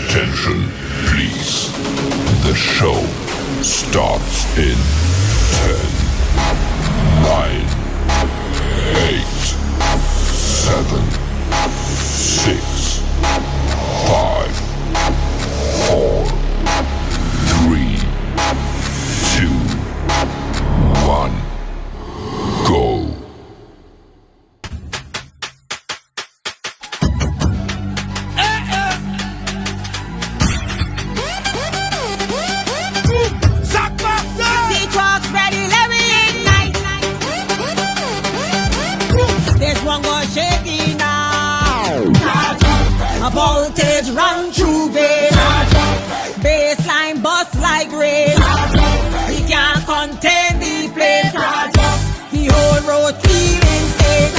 Attention, please. The show starts in 10, 9, 8, 7, 6, 5, 4, 3, 2, 1, go. A voltage run through veins, baseline bust like rain. We can't contain the flame. The whole road feeling insane.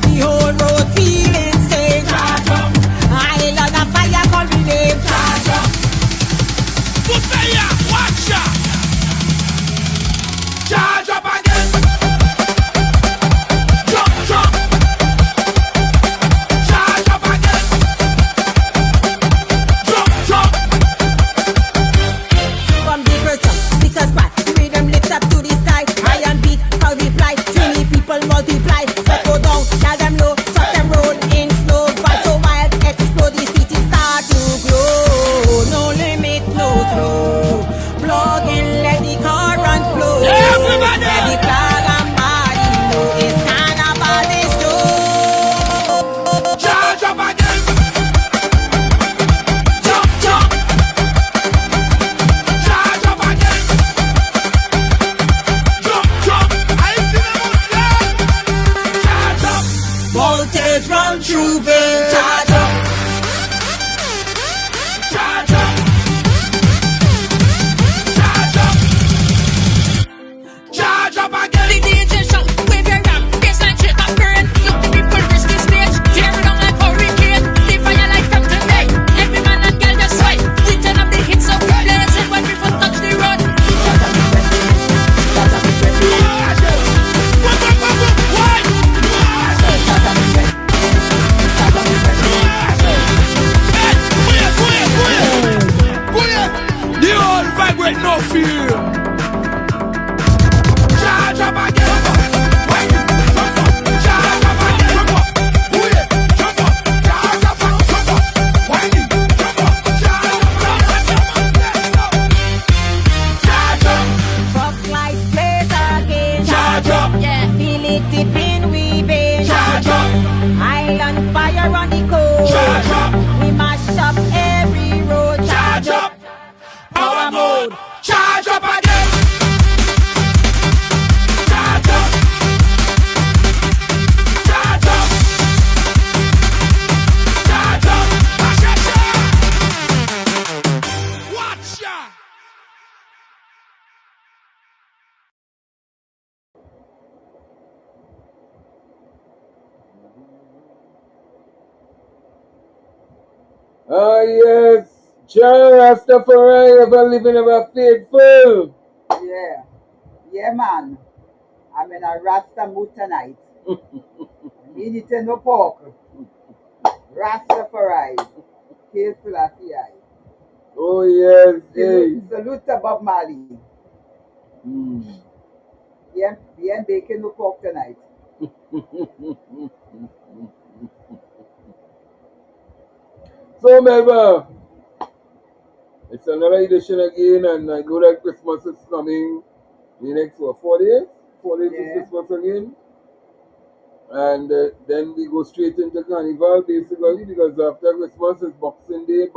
The whole road feeling insane. Island of fire call me name. Good fire, watch ya. Charge up again. Jump, jump. Charge up again. Jump, jump. From the virtue, because what? The rhythm lift up to the sky. Iron beat, how we fly. 20 people multiply. So go down, tell them low. Shut them roll in slow. But so wild, explode. The city start to grow. No limit, no throw. Plug in, let the current flow. Everybody! Let the flag and body know. It's carnival, this show. Charge up again. Jump, jump. Charge up again. Jump, jump. I see them on charge up. Voltage run through veins. Charge up. Charge up. Charge up. Charge up again. The DJ shout, wave your arm, baseline shake up burn. Look the people reach the stage, tear it down like hurricane. The fire like from today, every man and girl just sway. The turn of the hits so blazing when people touch the road. The whole vibrate no fear. Charge up again. Charge up again. Jump up. Jump up. Charge up. Jump up. Jump up. Charge up. Charge up. Fuck life plays again. Charge up. Yeah. Feel it deep in we veins. Charge up. Island fire on the coast. Charge up. We mash up every road. Charge up. Power mode. Charge up again. Charge up. Charge up. Charge up. Mash up. Watch ya. Ah yes, Jah Rastafari ever living ever faithful. Yeah, man. I'm in a Rasta mood tonight. Me eating no pork. Rastafari. Hail Selassie. Oh yes, hey. Salute to Bob Marley. Yeah, baking no pork tonight. So Melba, it's another edition again, and I know that Christmas is coming in the next 4 days? 4 days Yeah. is Christmas again. And then we go straight into Carnival basically, because after Christmas is Boxing Day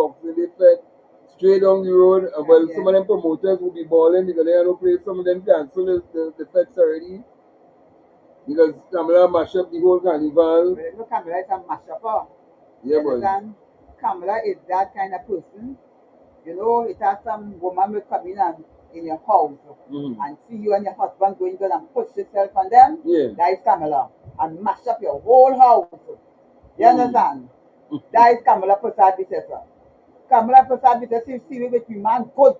Fed, straight down the road. And well, Yeah. some of them promoters will be balling because they have no place. Some of them cancel the feds already. Because Kamala mash up the whole Carnival. But look, Kamala is a mashup. Yeah, boy. Understand? Kamala is that kind of person. You know, it has some woman will come in and in your house and see you and your husband going good and push yourself on them. Yeah. That is Kamala. And mash up your whole house. You understand? That is Kamala Prasad Bisesa. Kamala Prasad Bisesa, see me with me man, good.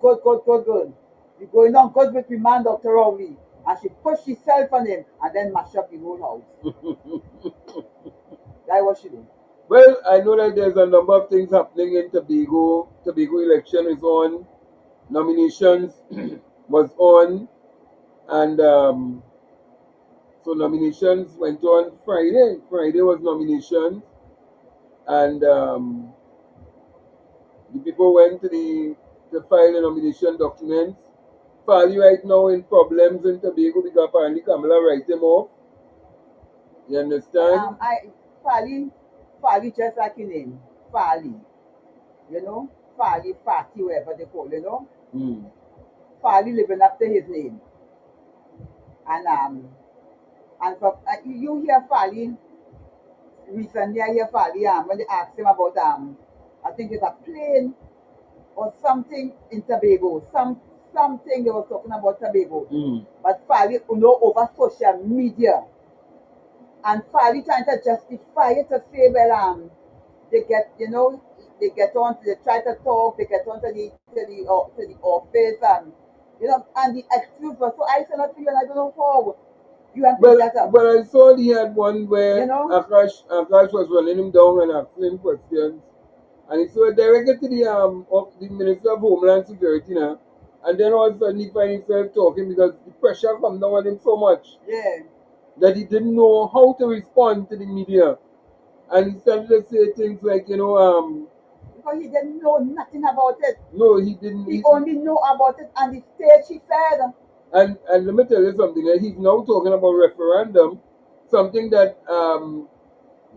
You going on good with me man, Dr. Rowley. And she pushed herself on him and then mash up the whole house. That's what she did. Well, I know that there's a number of things happening in Tobago. Tobago election is on. Nominations was on, and so nominations went on Friday. Friday was nominations, and the people went to file the nomination documents. Fali right now in problems in Tobago because apparently Kamala write him off. You understand? I Fali just like your name, Fali. You know, Fali, Fati, whatever they call, you know. Mm. Fali living up to his name, and for you hear Fali recently. I hear Fali when they asked him about I think it's a plane or something in Tobago, something they were talking about Tobago, Mm. but Fali, you know, over social media. And Fali trying to justify it to say, well, they get, you know, they get on, they try to talk, they get on to the office, you know, and the excuse was so isolated for you, and I don't know how you have to that up. But I saw he had one where You know? Akash was running him down and asking him questions, and he so directed to the Minister of Homeland Security now, and then all of a sudden he find himself talking because the pressure come down on him so much Yeah. that he didn't know how to respond to the media, and he started to say things like, Because he didn't know nothing about it. no, he didn't. He only know about it on the stage, he said. And let me tell you something. He's now talking about referendum, something that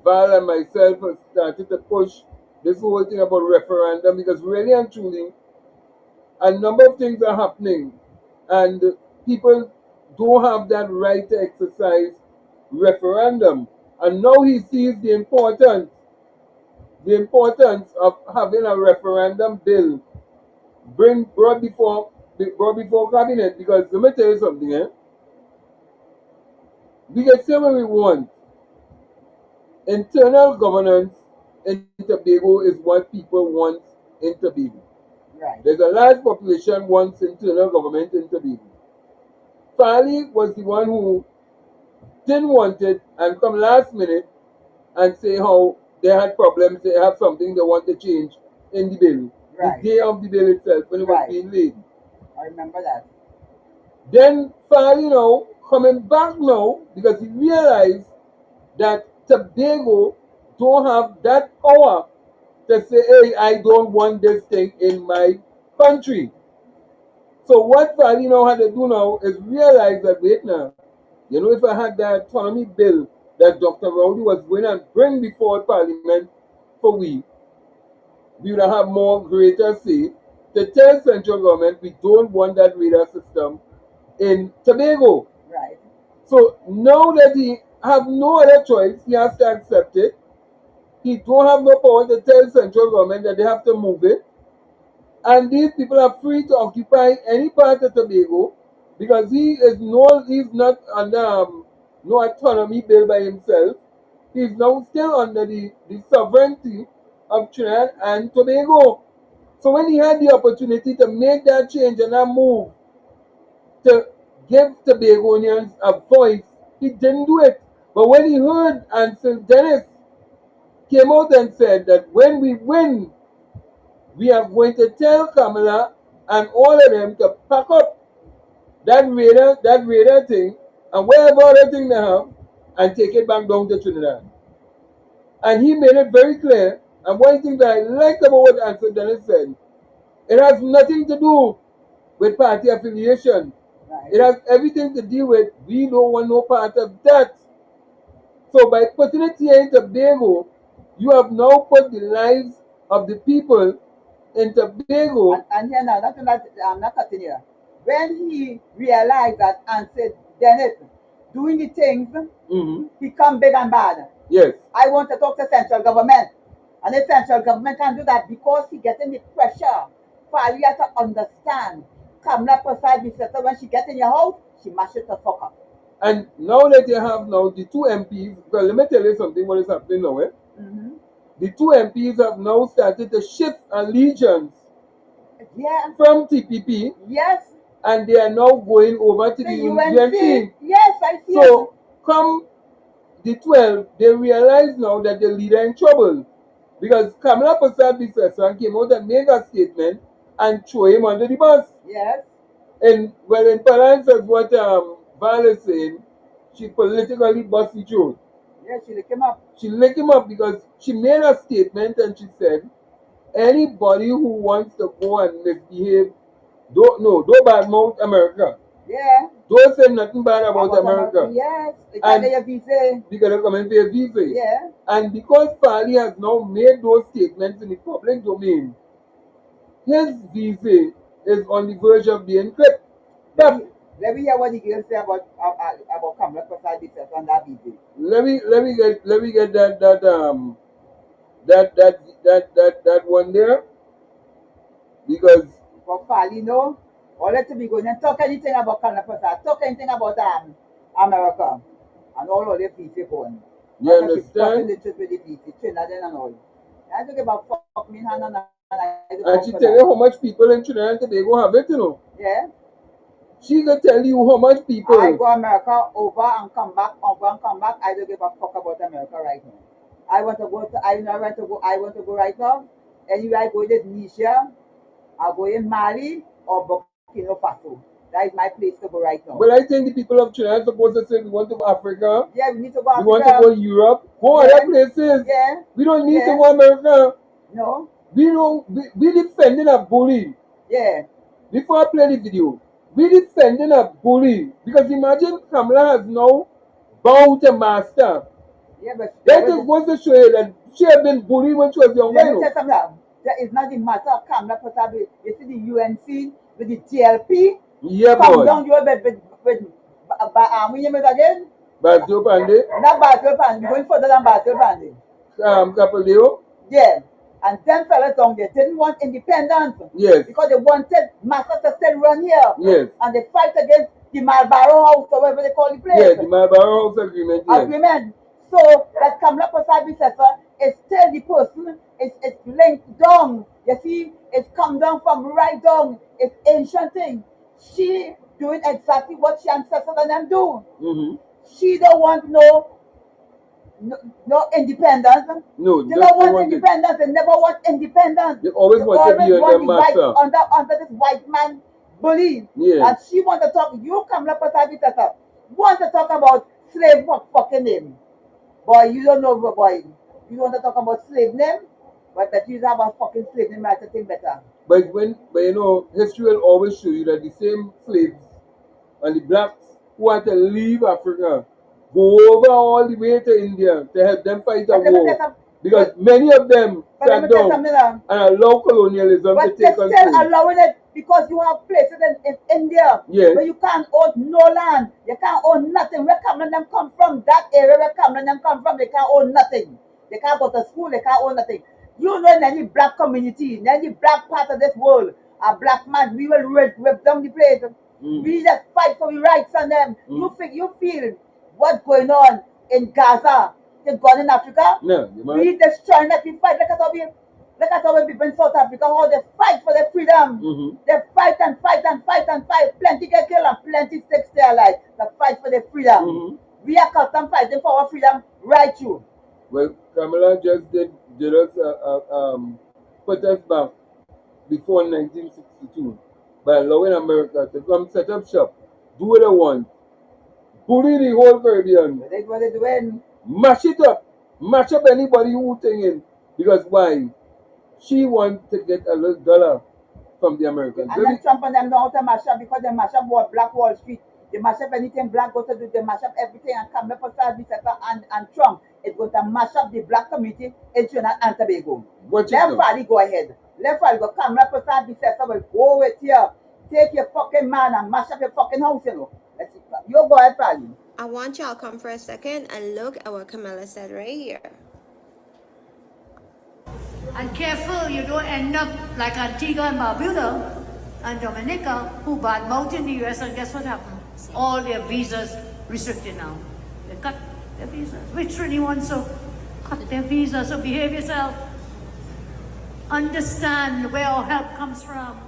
Val and myself have started to push this whole thing about referendum because really and truly, a number of things are happening, and people don't have that right to exercise referendum. And now he sees the importance of having a referendum bill brought before cabinet because let me tell you something, we can say what we want. Internal governance in Tobago is what people want in Tobago. Right. There's a large population wants internal government in Tobago. Fali was the one who didn't want it and come last minute and say how they had problems, they have something they want to change in the bill. Right. The day of the bill itself when it was Right. being laid. I remember that. Then Fali now coming back now because he realized that Tobago don't have that power to say, hey, I don't want this thing in my country. So what Fali now had to do now is realize that, wait now, you know, if I had that autonomy bill that Dr. Rowley was going to bring before Parliament for we would have more greater say to tell central government we don't want that radar system in Tobago. Right. So now that he have no other choice, he has to accept it. He don't have no power to tell central government that they have to move it. And these people are free to occupy any part of Tobago because he's not under no autonomy bill by himself. He's now still under the sovereignty of Trinidad and Tobago. So when he had the opportunity to make that change and that move to give Tobagonians a voice, he didn't do it. But when he heard Ansel Dennis came out and said that when we win, we are going to tell Kamala and all of them to pack up that radar thing and whatever other thing they have and take it back down to Trinidad. And he made it very clear. And one thing that I liked about what Ansel Dennis said, it has nothing to do with party affiliation. Right. It has everything to do with we don't want no part of that. So by putting it here in Tobago, you have now put the lives of the people in Tobago. And here now, I'm not cutting here. When he realized that and said, Dennis, doing the things, become big and bad. Yes. I want to talk to central government. And the central government can do that because he getting the pressure. Fali has to understand. Kamala Prasad, when she get in your house, she mash it the fuck up. And now that you have now the two MPs, well, let me tell you something what is happening now. The two MPs have now started to shift allegiance Yeah. from TPP Yes. and they are now going over to the UNC. Yes, I see So come the 12, they realize now that the leader in trouble. Because Kamala Prasad Biseswar came out and made a statement and threw him under the bus. Yes. And well, in balance of what Val is saying, she politically bust the truth. Yes, she came up. She licked him up because she made a statement and she said, anybody who wants to go and misbehave, don't badmouth America. Yeah. Don't say nothing bad about America. Yes. They And- can't get a visa. Because they come and pay a visa. Yeah. And because Fali has now made those statements in the public domain, his visa is on the verge of being clipped. But Let me hear what the girl say about Kamala Prasad Biseswar on that visa. let me get that one there, because For Fali, no. Or let me go and talk anything about Kamala Prasad. Talk anything about America. And all of the visa going. you And she's talking understand. the truth with the visa, Trinidad and all. I don't give a fuck me hand and I don't And go she for tell that. you how much people in Trinidad and Tobago have it, you know. Yeah. She can tell you how much people. I go America over and come back, over and come back. I don't give a fuck about America right now. I want to go to, I want to go right now. Anywhere I go in Tunisia, I go in Mali or Burkina Faso. That is my place to go right now. But I think the people of Trinidad are supposed to say we want to go Africa, Yeah, we need to go we want to Africa. go Europe, go Yeah. other places. Yeah, We don't need to Yeah. go America. no, We defending a bully. yeah, Before I play the video, we defending a bully. Because imagine Kamala has now bowed to master. yeah, but That just goes to show you that she had been bullied when she was younger. let you me know. tell you something now. That is not the matter of Kamala Prasad. You see the UNC with the TLP. Yeah, Come boy. down your bed with we name it again? Basio Pande, Not Basil Pandy, going further than Basil Pandy. Capeleo. Yeah. And 10 fellas down there didn't want independence Yes. because they wanted Master to still run here. Yes. And they fight against the Marlboro House or whatever they call the place. Yeah, the Marlboro House Agreement. Yes. Agreement. So that Kamala Prasad Biseswar is still the person, it's linked down. You see, it's come down from right down. It's ancient thing. She doing exactly what she ancestors and them do. Mm-hmm. She don't want no independence. No, They just don't want wanted- independence. They never want independence. They always want to be want under the white, master. under this white man bully. Yeah. And she want to talk. You Kamala Prasad Biseswar want to talk about slave fucking name. Boy, you don't know, boy. You want to talk about slave name, but that you have a fucking slave name, I think better. But you know, history will always show you that the same slaves and the blacks who want to leave Africa go over all the way to India to help them fight a But let me tell war. some- Because many of them But let sat me tell you down something now. and allow colonialism But to they're take still control. allowing it because you have places in India Yes. where you can't own no land. You can't own nothing. Where Cameron them come from, that area where Cameron them come from, they can't own nothing. They can't go to school, they can't own nothing. You know in any black community, in any black part of this world, a black man, we will rip down the place. Mm. We just fight for the rights on them. Mm. You feel what's going on in Gaza, they've gone in Africa. No, you We might. destroy that we fight. Look at how we people in South Africa, how they fight for their freedom. Mhm. They fight and fight and fight and fight. Plenty get killed and plenty stay alive. They fight for their freedom. Mhm. We are custom fighting for our freedom right through. Well, Kamala just did us put us back before 1962 by allowing America to come set up shop, do what they want, bully the whole Caribbean, That's what they're doing. mash it up, mash up anybody who thinking. Because why? She wants to get a little dollar from the Americans. And then Trump and them know how to mash up because they mash up Black Wall Street. They mash up anything black go to do. They mash up everything and come up and Trump is going to mash up the black community in Trinidad and Tobago. Watch it Let now. Fali go ahead. Let Fali go. Come, let Prasad Biseswar will go with you. Take your fucking man and mash up your fucking house, you know. Let's see. You go ahead, Fali. I want y'all come for a second and look at what Camilla said right here. And careful you don't end up like Antigua and Barbuda and Dominica, who badmouthed in the US, and guess what happened? All their visas restricted now. They cut their visas. Which Trini wants to cut their visas, so behave yourself. Understand where our help comes from.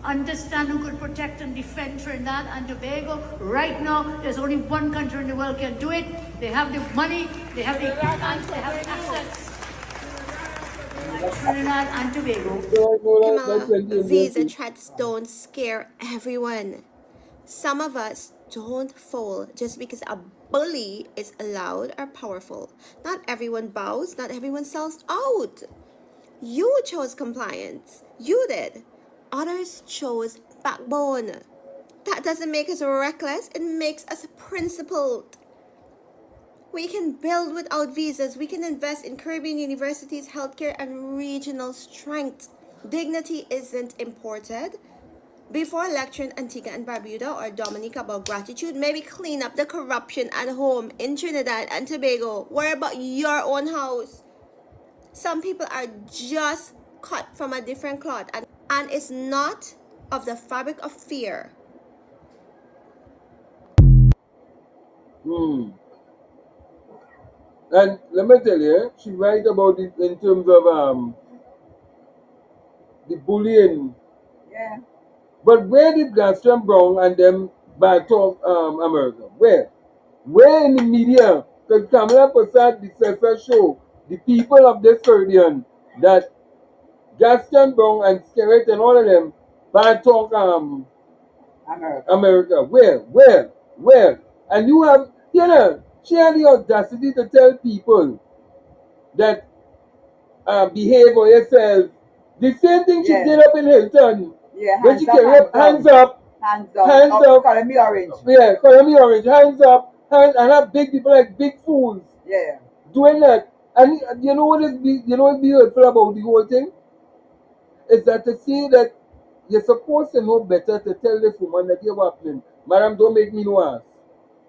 Understand who could protect and defend Trinidad and Tobago. Right now, there's only one country in the world can do it. They have the money, they have the assets. Trinidad and Tobago. So I know that Kamala, 20 Indian visa too. threats don't scare everyone. Some of us don't fold just because a bully is loud or powerful. Not everyone bows, not everyone sells out. You chose compliance. You did. Others chose backbone. That doesn't make us reckless, it makes us principled. We can build without visas. We can invest in Caribbean universities, healthcare, and regional strength. Dignity isn't imported. Before lecturing Antigua and Barbuda or Dominica about gratitude, maybe clean up the corruption at home in Trinidad and Tobago. Worry about your own house. Some people are just cut from a different cloth, and it's not of the fabric of fear. Hmm. And let me tell you, she write about it in terms of the bullying. Yeah. But where did Gaston Brown and them bad talk America? Where? Where in the media? Because Kamala Prasad, the successor show the people of this Caribbean that Gaston Brown and Skerritt and all of them bad talk America. America. Where? And you have, she had the audacity to tell people that behave for yourself. The same thing she Yeah. did up in Hilton. Yeah, When she hands up, carry up, hands up, Hands down. hands Oh, up. color me orange. Yeah, color me orange, hands up, and have big people like big fools Yeah. doing that. And you know what is beautiful about the whole thing? Is that to see that you're supposed to know better to tell this woman that you're happening. Madam, don't make me no ass.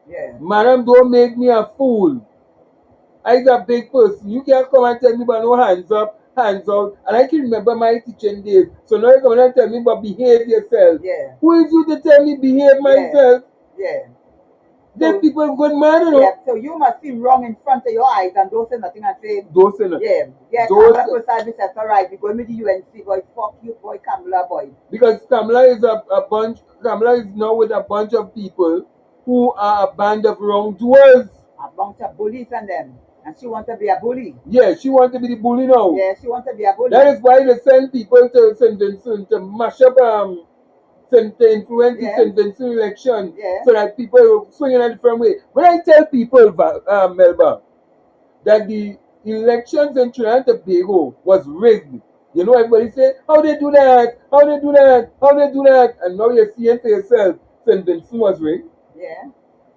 Yeah. Madam, don't make me a fool. I'm a big person. You can't come and tell me about no hands up, hands out. And I can remember my teaching days. So now you come and tell me about behave yourself. Yeah. Who is you to tell me behave myself? Yeah. Then So, people good mad, you know. yeah. So you must seem wrong in front of your eyes and don't say nothing and say, Don't say nothing. yeah. Yeah, Don't Kamala say- Prasad is all right. You're going with the UNC boy. Fuck you, boy, Kamala boy. Because Kamala is Kamala is now with a bunch of people who are a band of wrongdoers. A bunch of bullies and them. And she wants to be a bully. Yeah, she wants to be the bully now. Yeah, she wants to be a bully. That is why they send people to St. Vincent to mash up to influence the Yeah. St. Vincent election Yeah. so that people will swing in a different way. When I tell people, Melba, that the elections in Trinidad and Tobago was rigged, you know, everybody say, how they do that? How they do that? How they do that? And now you're seeing for yourself, St. Vincent was rigged, Yeah.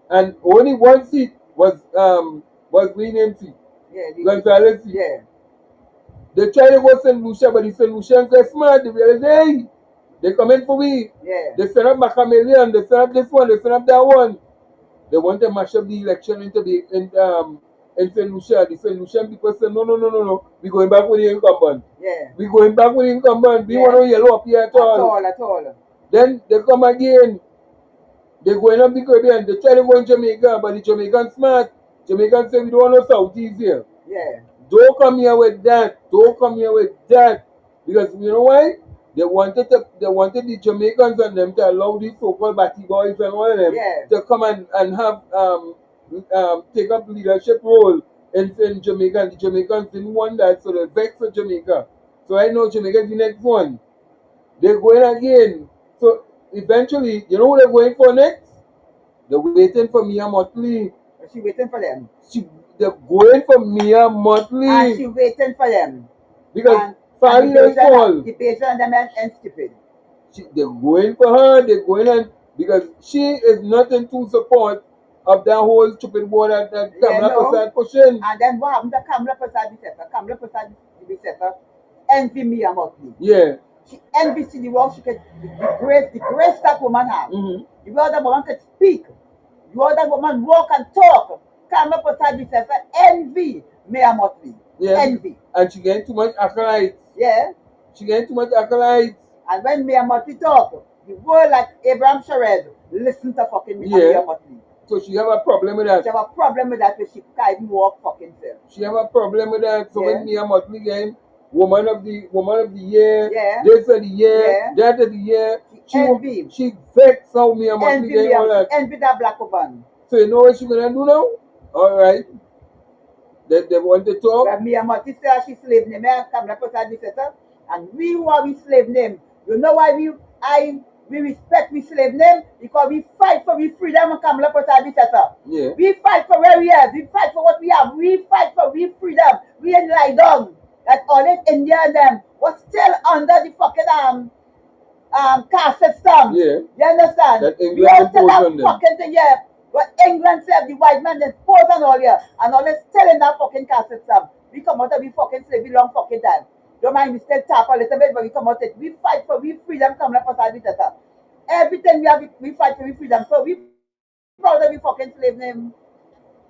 and only one seat was William seat, Yeah. Gonzalez seat. Yeah. They try to go St. Lucia, but the St. Lucians are smart. They realize, hey, they come in for we. Yeah. They set up Macamelian, they set up this one, they set up that one. They want to mash up the election in St. Lucia. The St. Lucian people say, no. We going back with the incumbent. Yeah. We going back with the incumbent. We Yeah. want to yellow up here at all. At all. Then they come again. They going up the Caribbean. They try to go in Jamaica, but the Jamaicans smart. Jamaicans say we don't want no Southeast here. Yeah. Don't come here with that. Don't come here with that. Because you know why? They wanted the Jamaicans and them to allow these so-called Batty boys and all of them Yeah. to come and have take up leadership role in Jamaica. And the Jamaicans didn't want that, so they vexed with Jamaica. So I know Jamaica is the next one. They're going again. So eventually, you know who they're going for next? They're waiting for Mia Motley. She waiting for them. They're going for Mia Motley. And she waiting for them. Because Fali is fall. The patient and them and stupid. They're going for her. They're going on because she is nothing to support of that whole stupid war that Kamala Prasad pushing. And then what happened to Kamala Prasad Bissetta? Kamala Prasad Bissetta envy Mia Motley. Yeah. She envies the world. She could the grace that woman have. Mm-hmm. The way that woman could speak. The way that woman walk and talk. Kamala Prasad Bissetta envy Mia Motley. Yeah. Envy. And she getting too much acolytes. Yeah. She getting too much acolytes. And when Mia Motley talk, the word like Abraham Sherez, listen to fucking Mia Motley. So she have a problem with that. She have a problem with that because she can't even walk fucking self. She have a problem with that. So when Mia Motley getting woman of the year, yeah. this of the year, that of the year, she vexed how Mia Motley getting all that. Envy that black woman. So you know what she gonna do now? Alright. they want to talk. But me and Marty say she slave name, and Kamala Prasad Bisesa, and we want we slave name. You know why we respect we slave name? Because we fight for we freedom and Kamala Prasad Bisesa. Yeah. We fight for where we are. We fight for what we have. We fight for we freedom. We ain't lie down. That all in India and them was still under the fucking caste system. Yeah. You understand? That We England all still imposed that on them. fucking thing here. But England said the white man is posed on all here. And all is still in that fucking caste system. We come out of we fucking slavery long fucking time. Don't mind we still tap a little bit, but we come out it. We fight for we freedom coming up for service. Everything we have, we fight for we freedom. So we proud of we fucking slave name.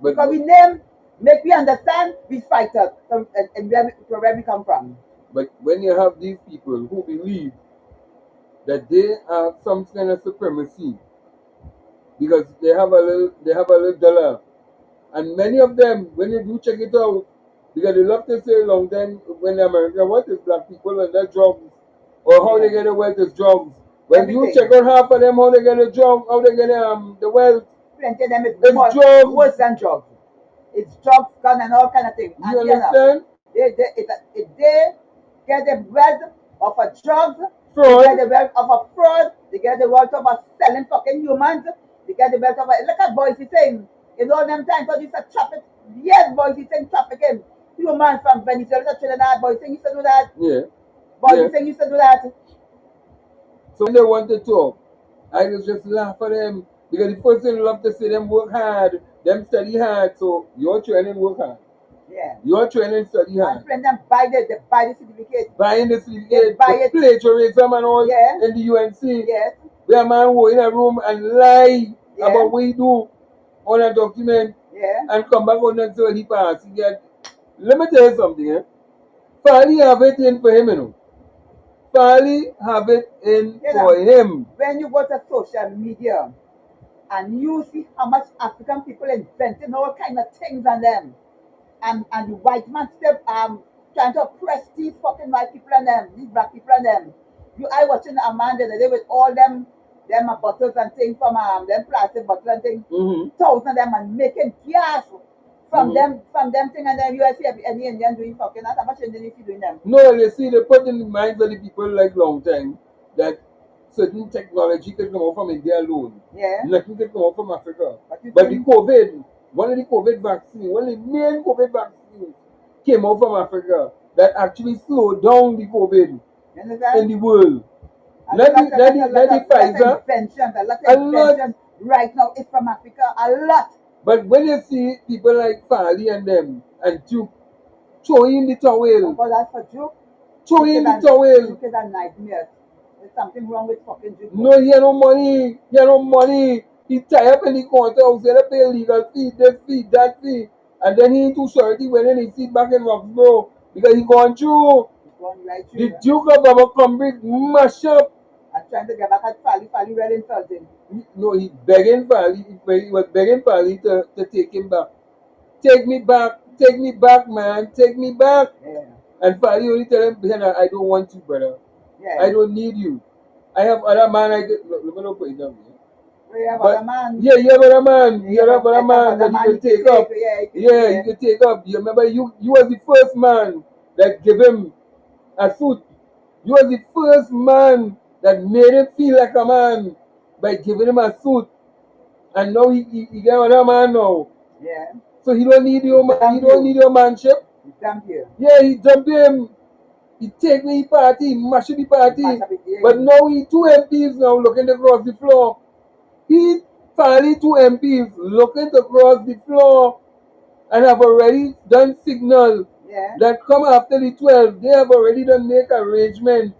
But Because we name make we understand we fighters and where we come from. But when you have these people who believe that they have some kind of supremacy because they have a little dollar, and many of them, when you do check it out, because they love to say long time when America, what is black people and their drugs, or how they get the wealth is drugs. When you Everything. check out half of them, how they get the drug, how they get the wealth, Plenty of them is it's more, drugs. worse than drugs. It's drugs, gun, and all kind of things. You And you know, understand? if they get the wealth of a drugs, Fraud. they get the wealth of a fraud, they get the wealth of a selling fucking humans, they get the wealth of a, look at boys he's saying, in all them times, so this a traffic, yes, boys he's saying trafficking, humans from Venezuela to Trinidad, boys saying used to do that, Yeah. boys Yeah. he's saying used to do that. So when they want to talk, I just laugh at them because the first thing they love to say them work hard, them study hard. So your training work hard. Yeah. Your training study And hard. friend them buy the certificate. Buying the They certificate, buy the it. plagiarism and all Yeah. in the UNC. Yes. Where a man go in a room and lie Yeah. about what he do on a document Yeah. and come back on and say he pass. He get, let me tell you something, eh? Farley have it in for him, you know. Farley have it in You for know, him. when you go to social media and you see how much African people inventing all kind of things on them, and the white man still trying to oppress these fucking white people and them, these black people and them. I watching a man the other day with all them bottles and things from them plastic bottles and things, Mm-hmm. thousands of them and making gas from Mhm. them thing, and then you see any Indian doing fucking that. How much Indian you see doing them? No, you see, they put in the minds of the people like long time that certain technology can come out from India alone. Yeah. Nothing can come out from Africa. But you But the think- COVID, one of the COVID vaccines, one of the main COVID vaccines came out from Africa that actually slowed down the COVID You understand? in the world. A Not lot the of Pfizer. inventions, a lot A of lot. inventions right now is from Africa. A lot. But when you see people like Farley and them and Duke throwing the towel, But that's for joke. throwing the Duke towel. is a nightmare. There's something wrong with fucking Duke. No, he had no money. He had no money. He tie up in the courthouse. He had to pay legal fee, this fee, that fee. And then he into surety when he sit back in Roxborough because he gone through. It's going right The through. Duke of Abercrombie mash up. I'm trying to get back at Fally really insulting. No, he begging Farley. He was begging Farley to take him back. Take me back. Take me back, man. Take me back. Yeah. And Farley only tell him, I don't want you, brother. Yeah. I don't need you. I have other man I get. Look, let me not put it down here. We have But other man. yeah, you have other man. Yeah, You have other man that you can take up. Yeah, you can take up. You remember you was the first man that gave him a suit. You was the first man that made him feel like a man by giving him a suit. And now he got another man now. Yeah. So he don't need your Damn he don't you. need your manship. Damn you. Yeah, he dump him. He take me party, he mash up the party. Mash up it, yeah. But now he two MPs now looking across the floor. He finally two MPs looking across the floor and have already done signal Yeah. that come after the 12. They have already done make arrangement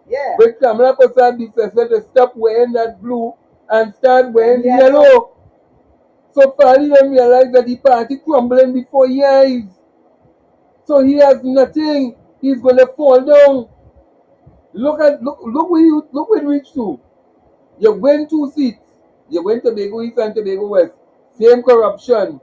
Yeah. with Kamala Prasad Bisesa to stop wearing that blue and start wearing the Yellow. yellow. So finally then realize that the party crumbling before his eyes. So he has nothing. He's gonna fall down. Look where you reach to. You win 2 seats. You win Tobago East and Tobago West. Same corruption.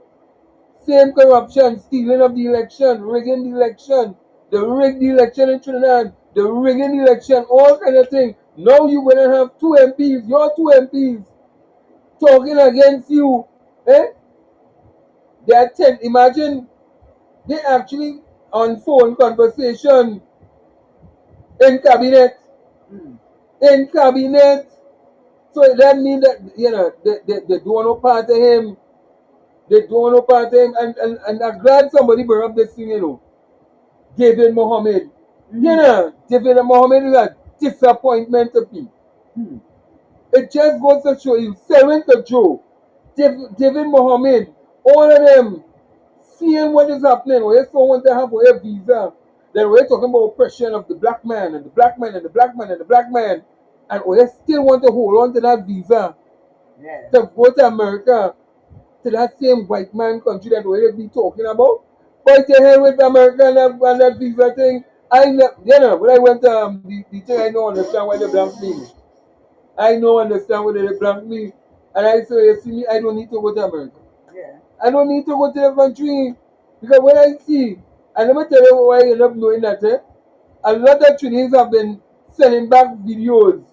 Stealing of the election, rigging the election. They rigged the election in Trinidad. They rigging the election, all kind of thing. Now you're gonna have 2 MPs, your 2 MPs, talking against you. Eh? They are 10. Imagine They actually on phone conversation in cabinet. Mm. In cabinet. So that means that they don't want no part of him. They don't want no part of him. And I'm glad somebody brought up this thing, David Mohammed. David Mohammed is a disappointment to me. Mm. It just goes to show you, Serenka Joe, David Mohammed, all of them, seeing what is happening, or you still want to have a visa, then we're talking about oppression of the black man, and the black man, and the black man, and the black man, and we still want to hold on to that visa Yeah. to go to America, to that same white man country that we be talking about. But to hell with America and that visa thing. When I went to the thing, I don't understand why they blank me. I don't understand why they blank me. And I say, you see me, I don't need to go to America. Yeah. I don't need to go to the country. Because when I see, and let me tell you why I end up knowing that, a lot of Trinidadians have been sending back videos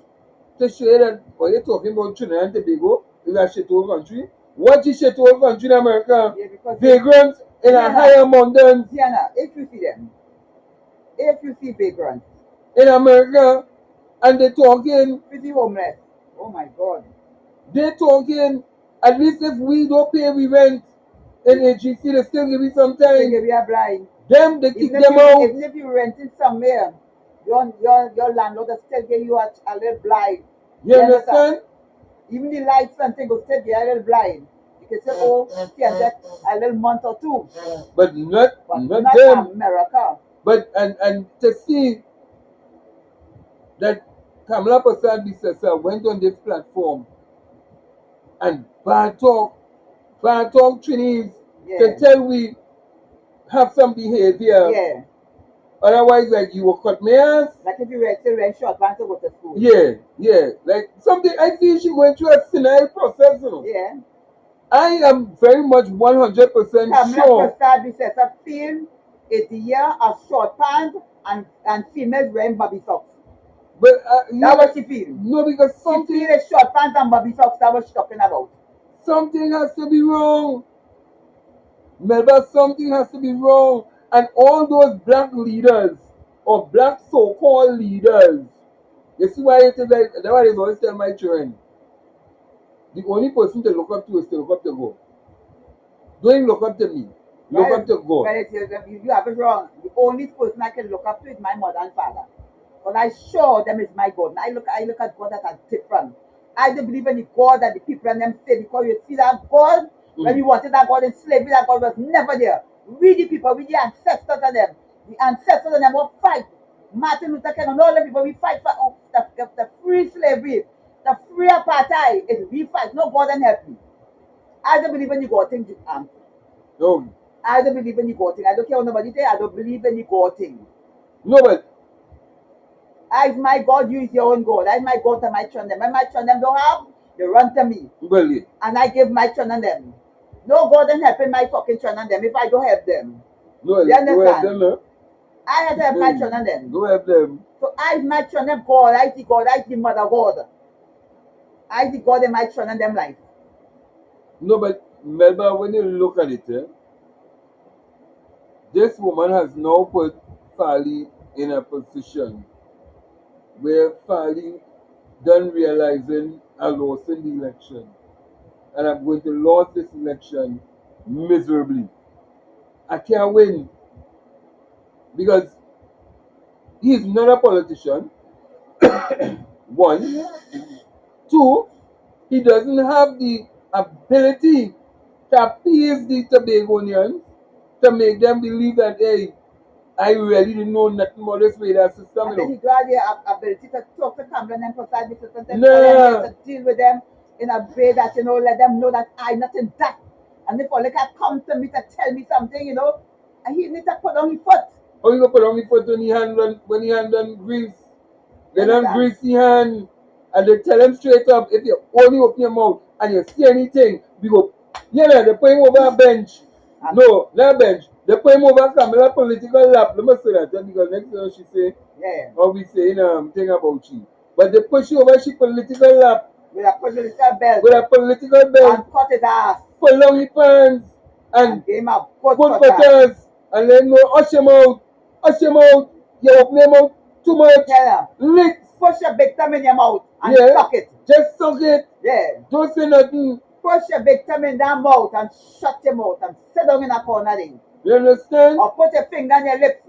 to show you that when you're talking about Trinidad and Tobago, is a shithole country. What is shithole country in America? Yeah, because Vagrants in a higher mountains Diana, if you see them, if you see vagrants, in America, and they're talking, if you see homeless, oh my God. they're talking, at least if we don't pay we rent in AGC, they still give me some They time. give you a blind. Them, they kick Even if them you, out. even if you rented somewhere, your landlord will still give you a little blind. You understand? Even the lights and things will still give you a little blind. You can say, oh, can get a little month or two. But not Not them. America. But and to see that Kamala Prasad Bisesa went on this platform and bad talk Chinese to Yeah. tell we have some behavior. Yeah. Otherwise, like you will cut me ass. Like if you still wear short pants to go to school. Yeah. Like something I feel she going through a senile process. Yeah. I am very much 100% Kamala sure. Prasad Bisesa film is the year of short pants and females wearing baby socks. But That's what she feel. no, because She something feel is short pants and baby socks. That's what she's talking about. something has to be wrong. Melba, something has to be wrong. And all those black leaders or black so-called leaders, you see why it is like that's why I always tell my children. The only person to look up to is to look up to God. Don't look up to me. Look up to God. Well, you have it wrong. The only person I can look up to is my mother and father. But I sure them is my God. I look at God that are different. I don't believe in the God that the people and them say, because you see that God, when we wanted that God in slavery, that God was never there. We the people, we the ancestors of them. The ancestors of them will fight. Martin Luther King and all the people, we fight for the free slavery, the free apartheid. If we fight, no God can help me. I don't believe in the God thing. No, I don't believe in the God thing. I don't care what nobody say. I don't believe in the God thing. no, but As my God, you is your own God. As my God to my children. When my children don't have, they run to me. well, yeah. And I give my children them. No God in helping my fucking children them if I don't help them. No, You understand? go help them, no? I have to help my children them. Go help them. So I my children God, I the God, I the mother God. I the God in my children them life. No, but Melba, when you look at it, this woman has now put Fali in a position where Fali done realizing I lost in the election. And I'm going to lose this election miserably. I can't win. Because he's not a politician. One. Two, he doesn't have the ability to appease the Tobagonians to make them believe that, hey, I really didn't know nothing about this radar system. And then he got the ability to talk to Cameron and Prasad Bisesa and to deal with them in a way that, let them know that I not in that. And if they can come to me to tell me something, and he need to put on his foot. How you gonna put on his foot when he hand on grease? They don't grease the hand. And they tell him straight up, if you only open your mouth and you see anything, we go, they put him over a bench. No, not a bench. They put him over Kamala political lap. Let me say that, because next thing she say, or we say thing about she. But they push you over she political lap. With a political belt. With a political belt. And cut his ass. Pull down his pants. And gave him a put cutters. and let him know, hush him out, hush him out. You open him out too much. Tell her. Licks. Push your big thumb in your mouth and Yeah. suck it. Just suck it. Yeah. Don't say nothing. Push your big thumb in that mouth and shut your mouth and sit down in a corner then. You understand? Or put your finger on your lips.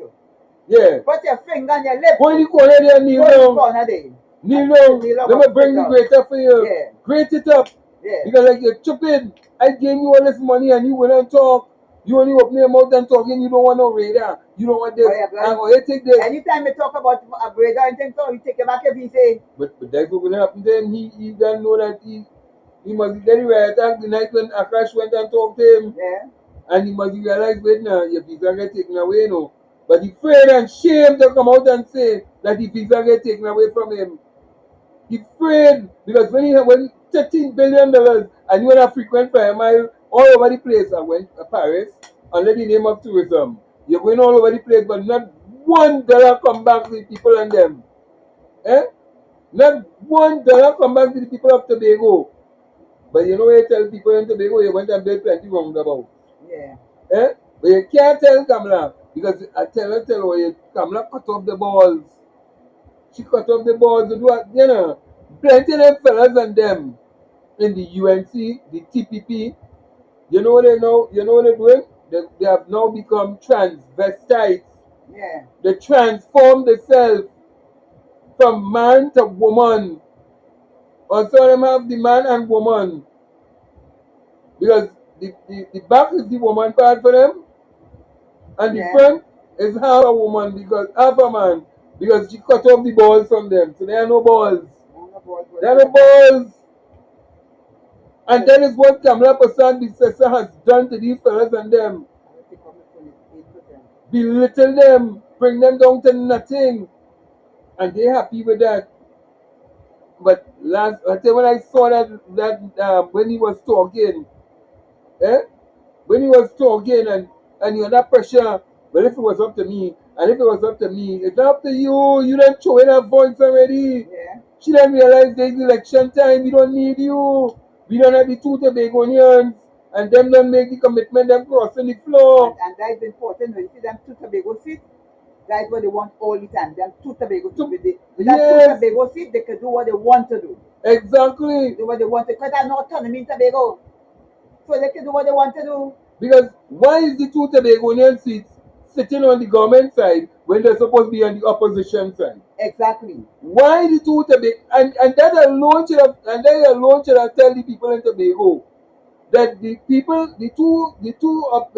Yeah. Put your finger on your lips. Go in the corner there, kneel Go in the down. corner then. Kneel down. Let me bring the up. grater for you. Yeah. Grate it up. Yeah. Because like you're stupid. I gave you all this money and you wouldn't talk. You only open your mouth and talking. You don't want no radar. You don't want this. Oh, yeah, And oh, you take this. anytime you talk about a brother and things, so you take it back if he say. But that's what will happen to him. He doesn't know that he must be very right attack the night when Akash went and talked to him. Yeah. And he must realize, wait now, your visa get taken away, no. But he's afraid and shame to come out and say that the visa get taken away from him. He's afraid because when $13 billion and you want to frequent flyer mile all over the place. I went to Paris under the name of tourism. You're going all over the place, but not $1 come back to the people and them. Eh? Not $1 come back to the people of Tobago. But you know what you tell people in Tobago, you went and build plenty roundabout. Yeah. Eh? But you can't tell Kamala because I tell her, Kamala cut off the balls. She cut off the balls to do it, you know. Plenty of them fellas and them in the UNC, the TPP, you know what they know? You know what they're doing? They have now become transvestites. Yeah. They transform themselves from man to woman. Also, them have the man and woman. Because the back is the woman part for them, and the front is half a woman because half a man because she cut off the balls from them. So there are no balls. There are no balls. And that is what Kamala Prasad, the sister, has done to these fellas and them. Belittle them, bring them down to nothing. And they're happy with that. But I tell you, when I saw that when he was talking, when he was talking and you had that pressure, well, if it was up to me, and if it was up to me, it's up to you. You done throw in a voice already. Yeah. She done realize there's election time. We don't need you. We don't have the two Tobagonians. And them don't make the commitment, them crossing the floor. And that is important. When you see them two Tobago seats, that is what they want all the time. Them two Tobago seats. With that two Tobago seats, they can do what they want to do. Exactly. Do what they want to. Because there's no autonomy in Tobago. So they can do what they want to do. Because why is the two Tobagonian seats sitting on the government side when they're supposed to be on the opposition side? Exactly. Why the two Tobago? And that alone should have tell the people in Tobago that the two of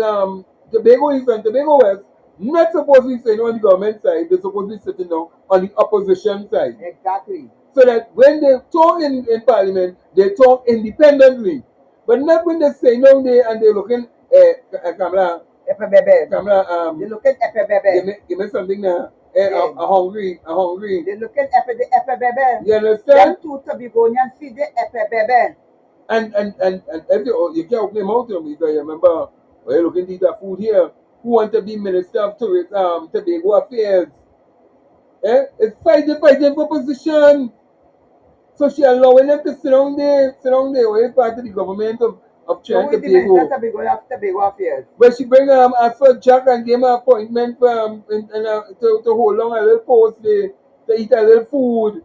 Tobago East and Tobago West not supposed to be sitting on the government side. They're supposed to be sitting down on the opposition side. Exactly. So that when they talk in Parliament, they talk independently. But not when they say no there and they're looking Kamala. Kamala, they looking Bebe. Give me something now. I'm hungry. They looking Bebe. You understand? Them two Tobagonians see the Bebe. And if you can't open your mouth to me because you remember when you're looking to eat that food here, who want to be Minister of Tobago Affairs? It's fighting for position. So she allowing them to sit down there, where it's part of the government of Trinidad and Tobago. Tobago Affairs. But she bring Asford Jack and gave him an appointment for to hold on a little post there, to eat a little food.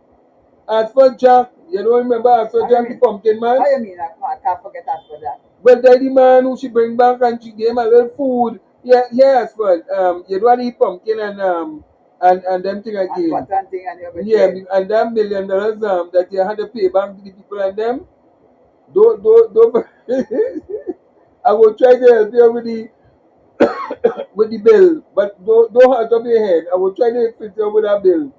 Asford Jack, you don't remember Asford Jack, the pumpkin man? What do you mean? I can't forget Asford Jack. Well, that's the man who she bring back and she gave him a little food. Yeah, Asford. You don't eat pumpkin and them thing again. Yeah, and that $1 million that you had to pay back to the people and them. Don't I will try to help you with the with the bill, but don't hurt up your head. I will try to fit you with that bill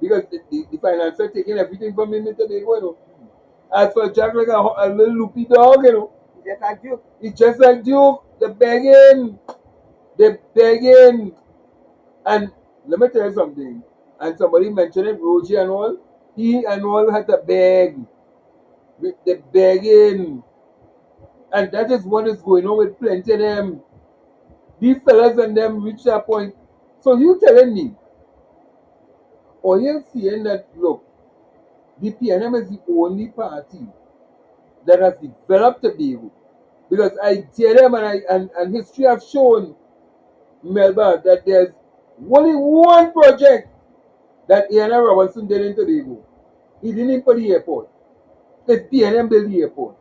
because the financer taking everything from me today. You know. As for Jack, like a little loopy dog, you know. Just like Duke. It's just like Duke. They're begging, and let me tell you something. And somebody mentioned it, Roger and all. He and all had to beg. They're begging. And that is what is going on with plenty of them. These fellas and them reach that point. So you telling me, or you're seeing that, look, the PNM is the only party that has developed Tobago. Because I tell them and history have shown Melba, that there's only one project that Iana Robinson did in Tobago. He didn't put the airport. It's PNM build the airport.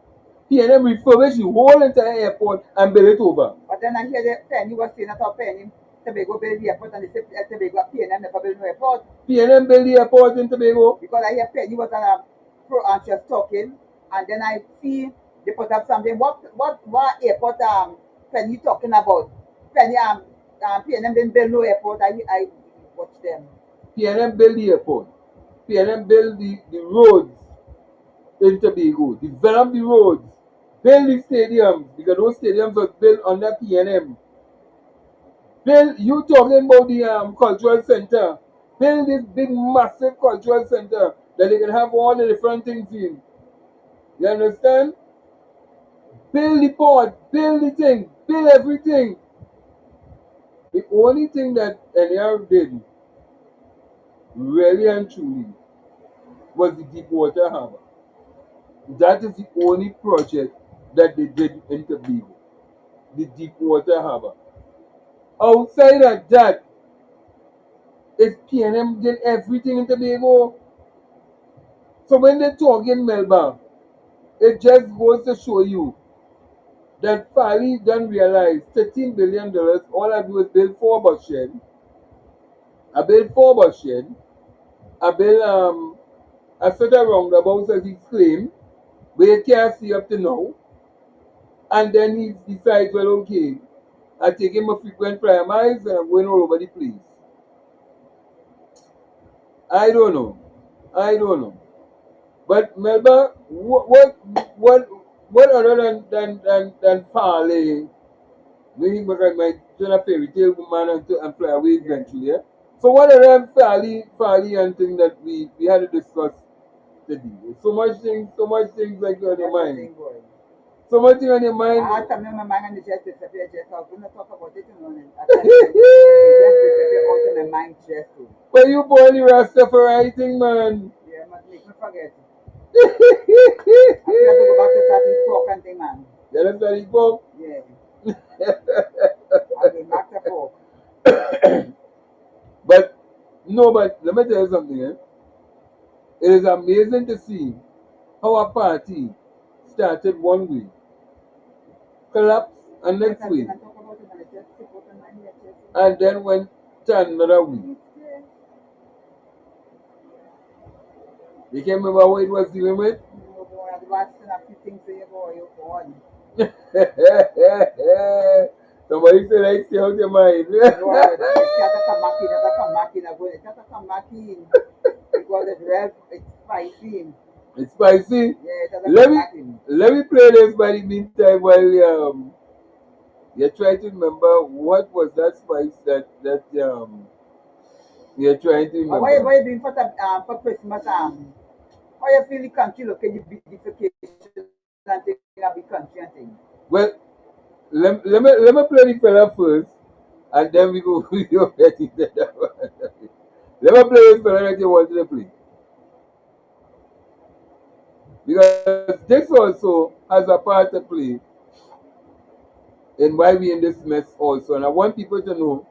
PNM refurbished the whole entire airport and build it over. But then I hear the Penny was saying about Penny, Tobago build the airport, and they said Tobago PNM never build no airport. PNM build the airport in Tobago. Because I hear Penny was on a pro and just talking, and then I see they put up something. What airport Penny talking about? Penny PNM didn't build no airport. I watch them. PNM build the airport. PNM build the roads in Tobago. Develop the roads. Build the stadiums, because those stadiums were built under PNM. Build, you talking about the cultural center. Build this big massive cultural center that they can have all the different things in. You understand? Build the port, build the thing, build everything. The only thing that NR did, really and truly, was the Deepwater Harbor. That is the only project that they did in Tobago. The Deepwater Harbor. Outside of that, it's PNM did everything in Tobago. So when they talk in Melba, it just goes to show you that Fali done realize $13 billion, all I do is build 4 bus shed. I build 4 bus shed. I build a set of roundabouts as he claimed, but you can't see up to now. And then he decides, well, okay, I take him a frequent flyer miles and I'm going all over the place. I don't know. But Melba, what other than Farley? Maybe because I might turn a fairy tale woman and fly away eventually. Yeah? So what other Farley and thing that we had to discuss today? So much things like on your mind. So much thing on your mind. I had something on my mind and it just disappeared. I was going to talk about it in morning. It just disappeared out of my mind just too. But you born the Rastafari thing, man. Yeah, but make me forget. I have to go back to starting talk and thing, man. You understand it, Bob? Yeah. I'll be back to talk. But let me tell you something. It is amazing to see how a party started one way, collapsed and next way, and then went to another way. You can remember what it was dealing with? Somebody said I stay out your mind. Because it's spicy. It's spicy. Yeah, let me play this by the meantime while you try to remember what was that spice that you're trying to remember. What are you doing for Christmas? How you feel the country look at the beautification and thing of the country and thing? Well, let me play the fella first, and then we go get into that one. Let me play this fella that you wanted to play. Because this also has a part to play in why we in this mess also. And I want people to know.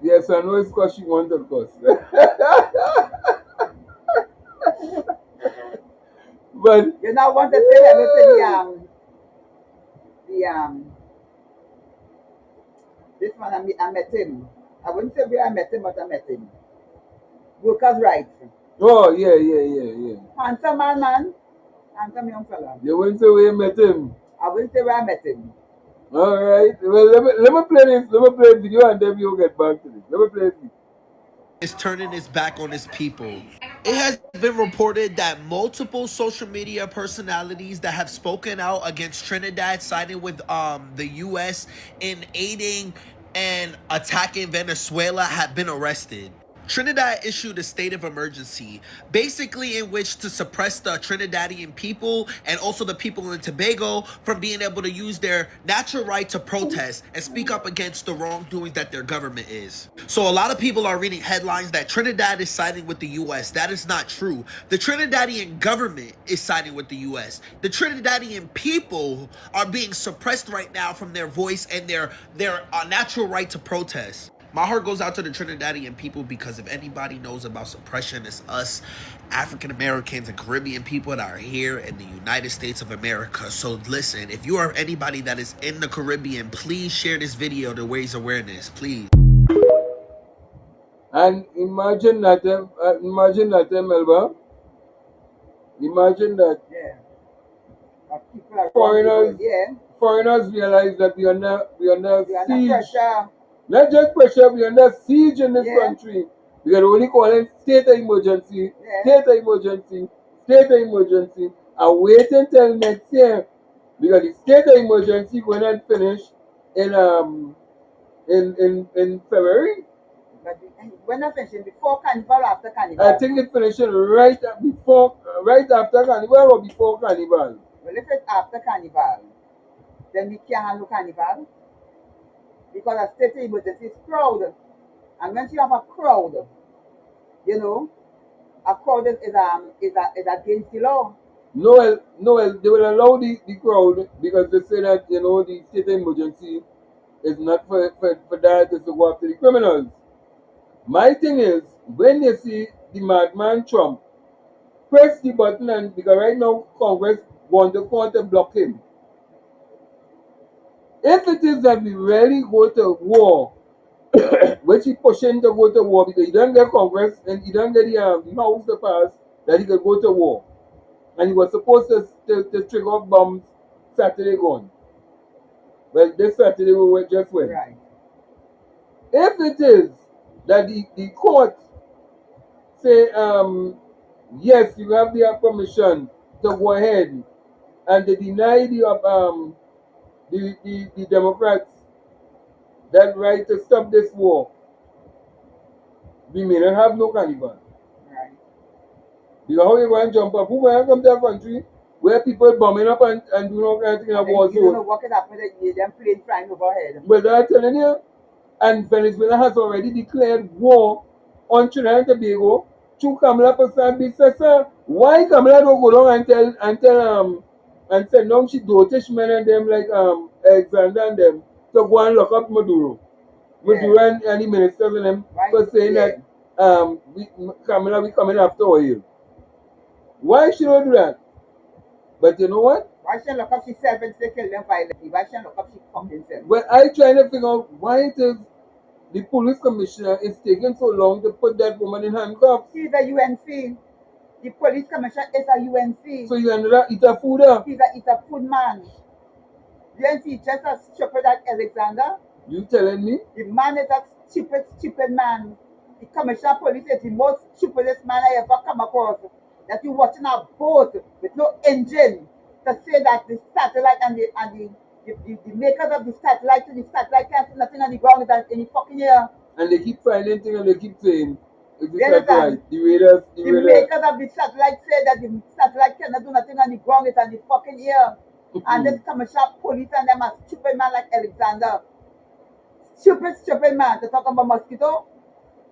Yes, I know it's because she wants to cuss. But you now want to say hello to the this one I met him. I wouldn't say where I met him, but I met him. Workers' rights. oh yeah. Handsome man. Handsome young fella. You wouldn't say where you met him. I wouldn't say where I met him. All right. Well, let me play this. Let me play a video, and then we'll get back to this. Let me play this. Is turning its back on its people. It has been reported that multiple social media personalities that have spoken out against Trinidad siding with the U.S. in aiding and attacking Venezuela have been arrested. Trinidad issued a state of emergency, basically in which to suppress the Trinidadian people and also the people in Tobago from being able to use their natural right to protest and speak up against the wrongdoings that their government is. So a lot of people are reading headlines that Trinidad is siding with the U.S. That is not true. The Trinidadian government is siding with the U.S. The Trinidadian people are being suppressed right now from their voice and their natural right to protest. My heart goes out to the Trinidadian people because if anybody knows about suppression, it's us African Americans and Caribbean people that are here in the United States of America. So listen, if you are anybody that is in the Caribbean, please share this video to raise awareness, please. And imagine that, Melba. Imagine that Yeah. People are foreigners, yeah. foreigners realize that we are under We are under siege. pressure. Not just pressure, we are under siege in this Yeah. country. We are only calling state of emergency, Yeah. state of emergency, state of emergency, and wait until next year because the state of emergency going to finish in February. But we're not finishing before Carnival, after Carnival. I think it finishing right after Carnival or before Carnival. Well, if it's after Carnival, then we can't handle Carnival because a state of emergency is crowd. And once you have a crowd, you know, a crowd is against the law. No, they will allow the crowd because they say that, the state of emergency is not for that, it's to go after the criminals. My thing is, when you see the madman Trump, press the button and because right now Congress want to block him. If it is that we really go to war, which he pushing to go to war because he don't get Congress and he don't get the House to pass that he could go to war. And he was supposed to trigger bombs Saturday gone. Well, this Saturday we just went. Right. If it is that the court say, yes, you have the permission to go ahead and they deny the Democrats that right to stop this war, we may not have no Carnival. Right. Because how you going to jump up? Who going to come to a country where people bombing up and do no kind of thing in a war You don't know zone? what could happen with them plane flying overhead. But I'm telling you, and Venezuela has already declared war on Trinidad and Tobago to Kamala Persad. Why Kamala don't go down and send down she dotish men and them like Alexander and them to go and lock up Maduro? Maduro and the ministers and them for saying that Kamala we coming after oil. Why she don't do that? But you know what? Why she look up herself and say kill them violently? Why she look up she fucking self? Well, I trying to figure out why it is the police commissioner is taking so long to put that woman in handcuffs. She's a UNC. The police commissioner is a UNC. So you another eat a food up? He's a food man. UNC is just as stupid as Alexander. You telling me? The man is a stupid man. The commissioner of police is the most stupidest man I ever come across. That you watching a boat with no engine to say that the satellite and the makers of the satellite can't see nothing on the ground in the fucking air. And they keep finding things and they keep saying it's the You understand? satellite, the radars, The makers of the satellite say that the satellite cannot do nothing on the ground, it's on the fucking air. And this commissioner of police and them a stupid man like Alexander. Stupid man to talk about mosquito.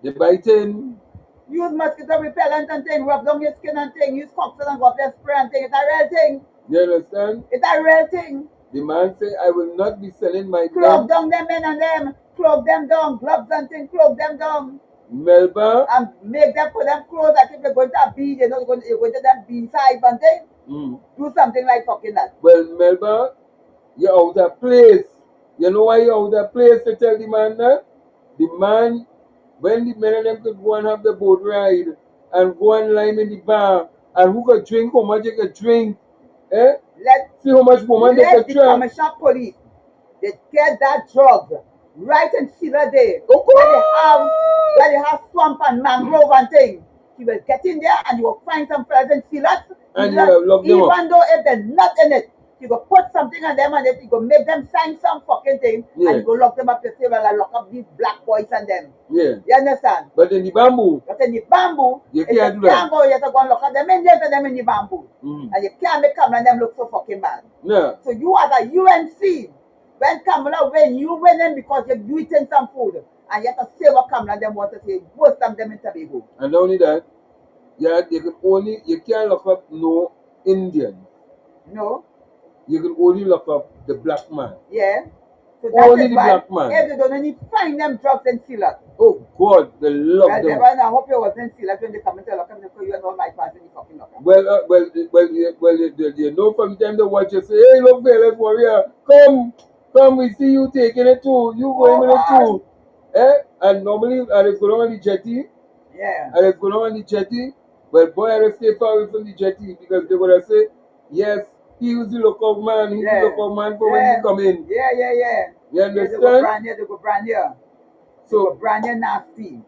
They biting. Use mosquito repellent and thing, rub down your skin and thing, use coxswain and go up there spray and thing. It's a real thing. You understand? It's a real thing. The man say, I will not be selling my Clog down them men and them. Clog them down. Gloves and thing, clog them down. Melba. And make them put them clothes like if you're going to a bee, you're going to them bee size and thing. Do something like fucking that. Well, Melba, you're out of place. You know why you're out of place to tell the man that? The man, when the men and them could go and have the boat ride and go and lime in the bar and who could drink, how much you could drink, see how much woman they could the drink. commercial police, they get that drug right in Silla Day. Where they have swamp and mangrove and thing. You will get in there and you will find some fellas in Silla. And you will lock them up. Even though if they're not in it, You go put something on them and then you go make them sign some fucking thing Yeah. and you go lock them up to say, well, I lock up these black boys and them. Yeah. You understand? But in the bamboo, But in the bamboo, You if can't you do that. can't go, you have to go and lock up them in there and them in the bamboo. Mhm. And you can't make Kamala and them look so fucking bad. no. So you as a UNC, when Kamala win, you win them because you eating some food. And you have to say what Kamala and them want to say. Most of them in Tobago. And not only that, yeah, you can't lock up no Indian. No? You can only lock up the black man. Yeah. So Only that is the why black man. if they don't only find them drugs and seal up. Oh God, they love Well, them. I hope you wasn't seal up when they come into lock up because you are not my person in the fucking lock up. You know from time they watch you say, hey, look, fellas, warrior, come, we see you taking it too. You going with it too. And normally, and it's going on the jetty, Yeah. and it's going on the jetty, but boy, I stay far away from the jetty because they would have say, yes, he was the lookout man, he's the lookout man for when you come in. Yeah. You Yeah, understand? they go brand new. So, Brand new nasty.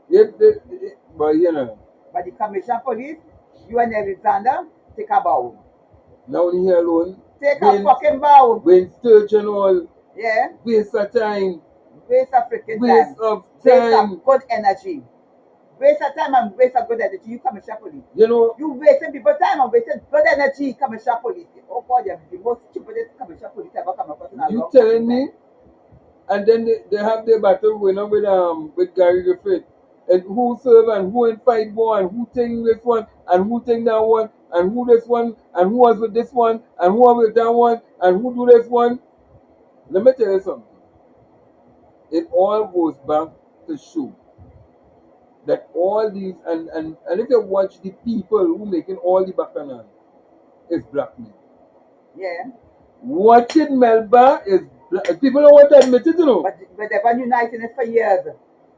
but you know, But the commission police, you and Alexander, take a bow. now only here alone, Take a fucking bow. when sturgeon all, Yeah. waste of time, Waste of freaking waste time. of Waste time. of good energy. Waste of time and waste of good energy. You commission police. You know, You wasting people time and wasting good energy, commission police. Oh God, you're the most stupidest commission police ever come across in a you long telling time. me? And then they have their battle going on with Gary Griffith. And who serve and who in fight more and who take this one and who take that one and who this one and who was with this one and who was with that one and who do this one. Let me tell you something. It all goes back to show that all these and if you watch the people who making all the bacchanal is black men. Yeah. Watching Melba is black. People don't want to admit it, you know. But they've been uniting it for years.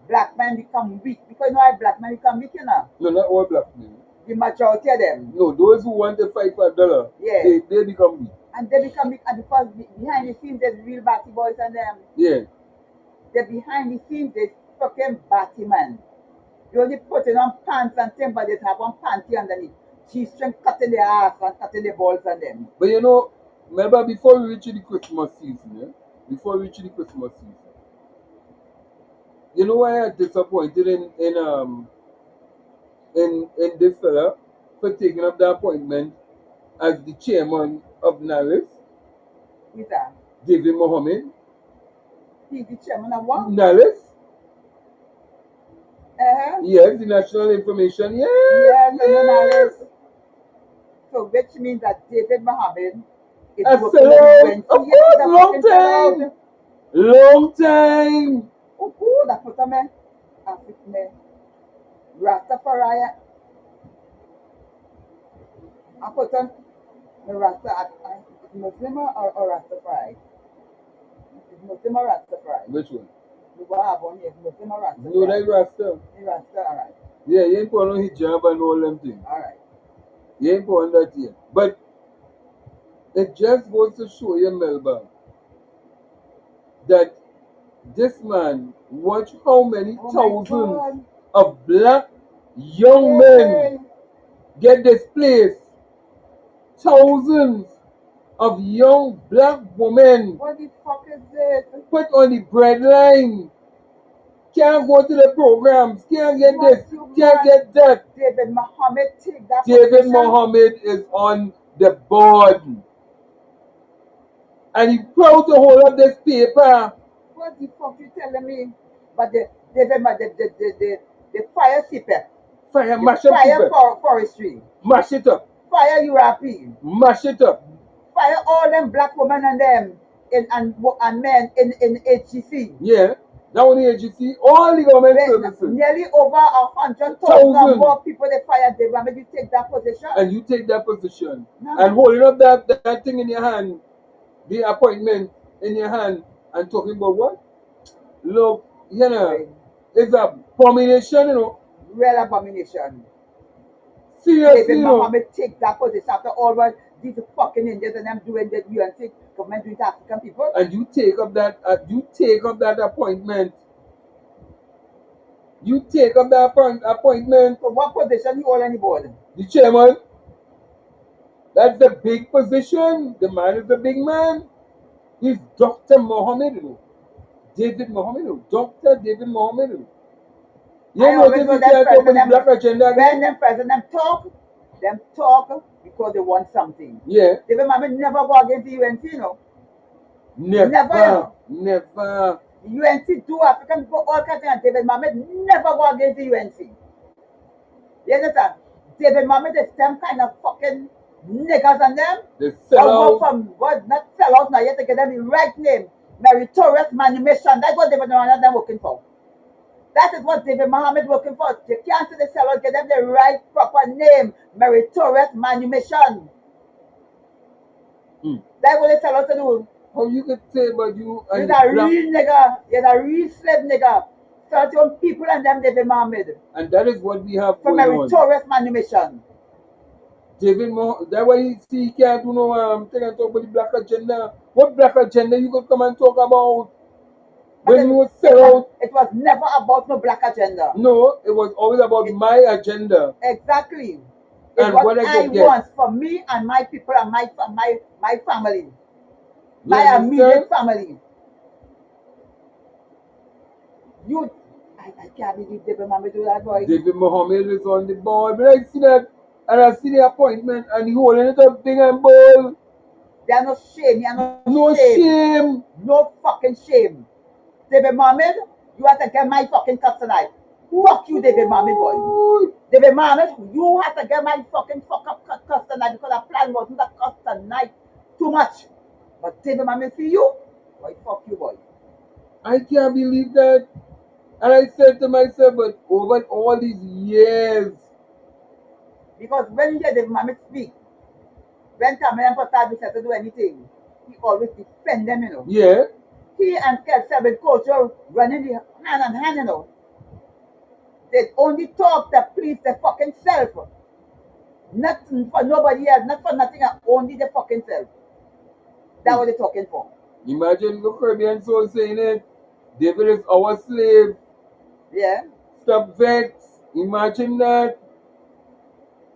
Black men become weak. Because you know why black men become weak, you know? No, not all black men. The majority of them. No, those who want to fight for $1, Yeah. they become weak. And they become weak and because behind the scenes there's real batty boys and them. Yeah. They're behind the scenes they fucking batty man. You only putting on pants and things, but they have one panty underneath. G-string cutting their ass and cutting the balls on them. But you know, remember before we reach the Christmas season, before we reach the Christmas season, you know why I'm disappointed in this fella for taking up the appointment as the chairman of NALIS, Who's that? David Mohammed. He's the chairman of what? NALIS? Yes, the National Information. yes. So which means that David Mohammed is A working sellout. with Of UNC. Yes, course, he's a long fucking sellout. time. Long time. Oh, that put a man. African Rastafari. I put on the Rasta. Muslim or Rastafari? Is Muslim or Rastafari? Which one? The one I have on here is Muslim or Rastafari? No, like Rasta. Rasta, alright. Yeah, you ain't put on hijab and all them things. Alright. You ain't put on that yet. But it just goes to show you, Melba, that this man, watch how many thousands of black young men get displaced. Thousands of young black women What the fuck is this? put on the breadline. Can't go to the programs, can't get this, can't get that. David Mohammed take that David position. Mohammed is on the board. And he's proud to hold up this paper. What the fuck you telling me? But the fire CPEP. Fire, mash up Fire people. forestry. Mash it up. Fire European. Mash it up. Fire all them black women and them and men in HGC. Yeah. Not only agency, all the government services. Nearly over 100,000 more people they fired. They want you take that position. And you take that position. No. And holding up that thing in your hand, the appointment in your hand, and talking about what? Look, you know, it's an abomination, you know. Real abomination. Seriously, David you know. Mohammed take that position after all what these fucking Indians and them doing that UNC government doing to African people. And you take up that appointment. You take up that appointment. So what position you all on the board? The chairman. That's a big position. The man is a big man. He's Dr. Mohammed. David Mohammed. Dr. David Mohammed. You I always notice know he them can't talk about the president, black agenda when again? them president them talk because they want something. Yeah. David Mohammed never go against the UNC, you know. Never. Never. Never. The UNC do African people all countries, and David Mohammed never go against the UNC. You understand? David Mohammed is some kind of fucking niggas and them. They Or sell go out. from what not sell out now, you have to get them the right name. Meritorious manumission. That's what David Mohammed them working for. That is what David Mohammed working for. You can't say the sell out, get them the right proper name. Meritorious manumission. That's what they sell out to do. How you could say about you and You're a black, real nigga. You're a real slave nigga. Sell to your people and them David Mohammed. and that is what we have For going on. meritorious manumission. David Mohammed, that's why you see he can't do no thing and talk about the black agenda. What black agenda you could come and talk about? When you sell out, It was never about no black agenda. no, it was always about my agenda. Exactly. It's And what what I I could get. want for me and my people and my family. You My understand? immediate family. I can't believe David Mohammed do that, boy. David Mohammed is on the ball. But I see that, and I see the appointment, and he holding it up big and bold. There are no shame. There are No shame. No fucking shame. David Mohammed, you have to get my fucking cut tonight. Fuck you, David Mohammed, boy. Ooh. David Mohammed, you have to get my fucking fuck up cut tonight because the plan wasn't a cut tonight. Too much. But David Mohammed, for you, boy, fuck you, boy. I can't believe that. And I said to myself, but over all these years, Because when you hear David Mohammed speak, when Cameron Potter said to do anything, he always defend them, you know. yeah, He and Kel culture running the hand in hand, you know. They only talk to please their fucking self. Nothing for nobody else, not for nothing, only the fucking self. That's what they're talking for. imagine the Caribbean soul saying it. David is our slave. Yeah? Stop vex. Imagine that.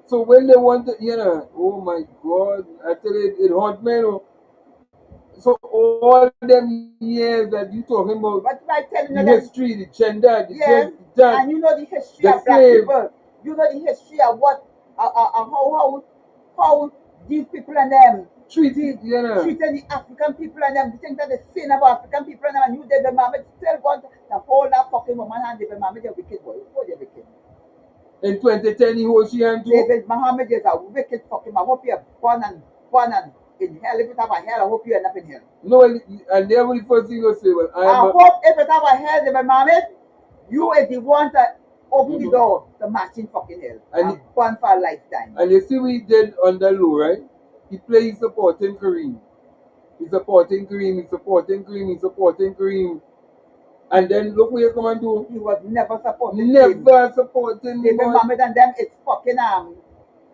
So when they want to, oh my God, I tell you, it hurt me. You know. So all them years that you talking about But by telling the you that, history, the gender, the yes, this, that, and you know the history the of black slave. people. You know the history of what, how these people and them treated, treated the African people and them. The things that they say about African people and them, and you, David Mohammed, still got the whole that fucking woman and David Mohammed, you're wicked boy. Oh, you're wicked. In 2010, he was she and too. David Mohammed is a wicked fucking man. I hope you're born and in hell. If you have a hell, I hope you end up in hell. No, and then the first thing you say, well, I hope if you have a hell, David Mohammed, you is the one to open the door to matching fucking hell. And born for a lifetime. And you see what he did on the low, right? He plays supporting Kareem. He's supporting Kareem, he's supporting Kareem, he's supporting Kareem. And then look what you come and do. He was never supporting Never supporting David him. Mohammed and them is fucking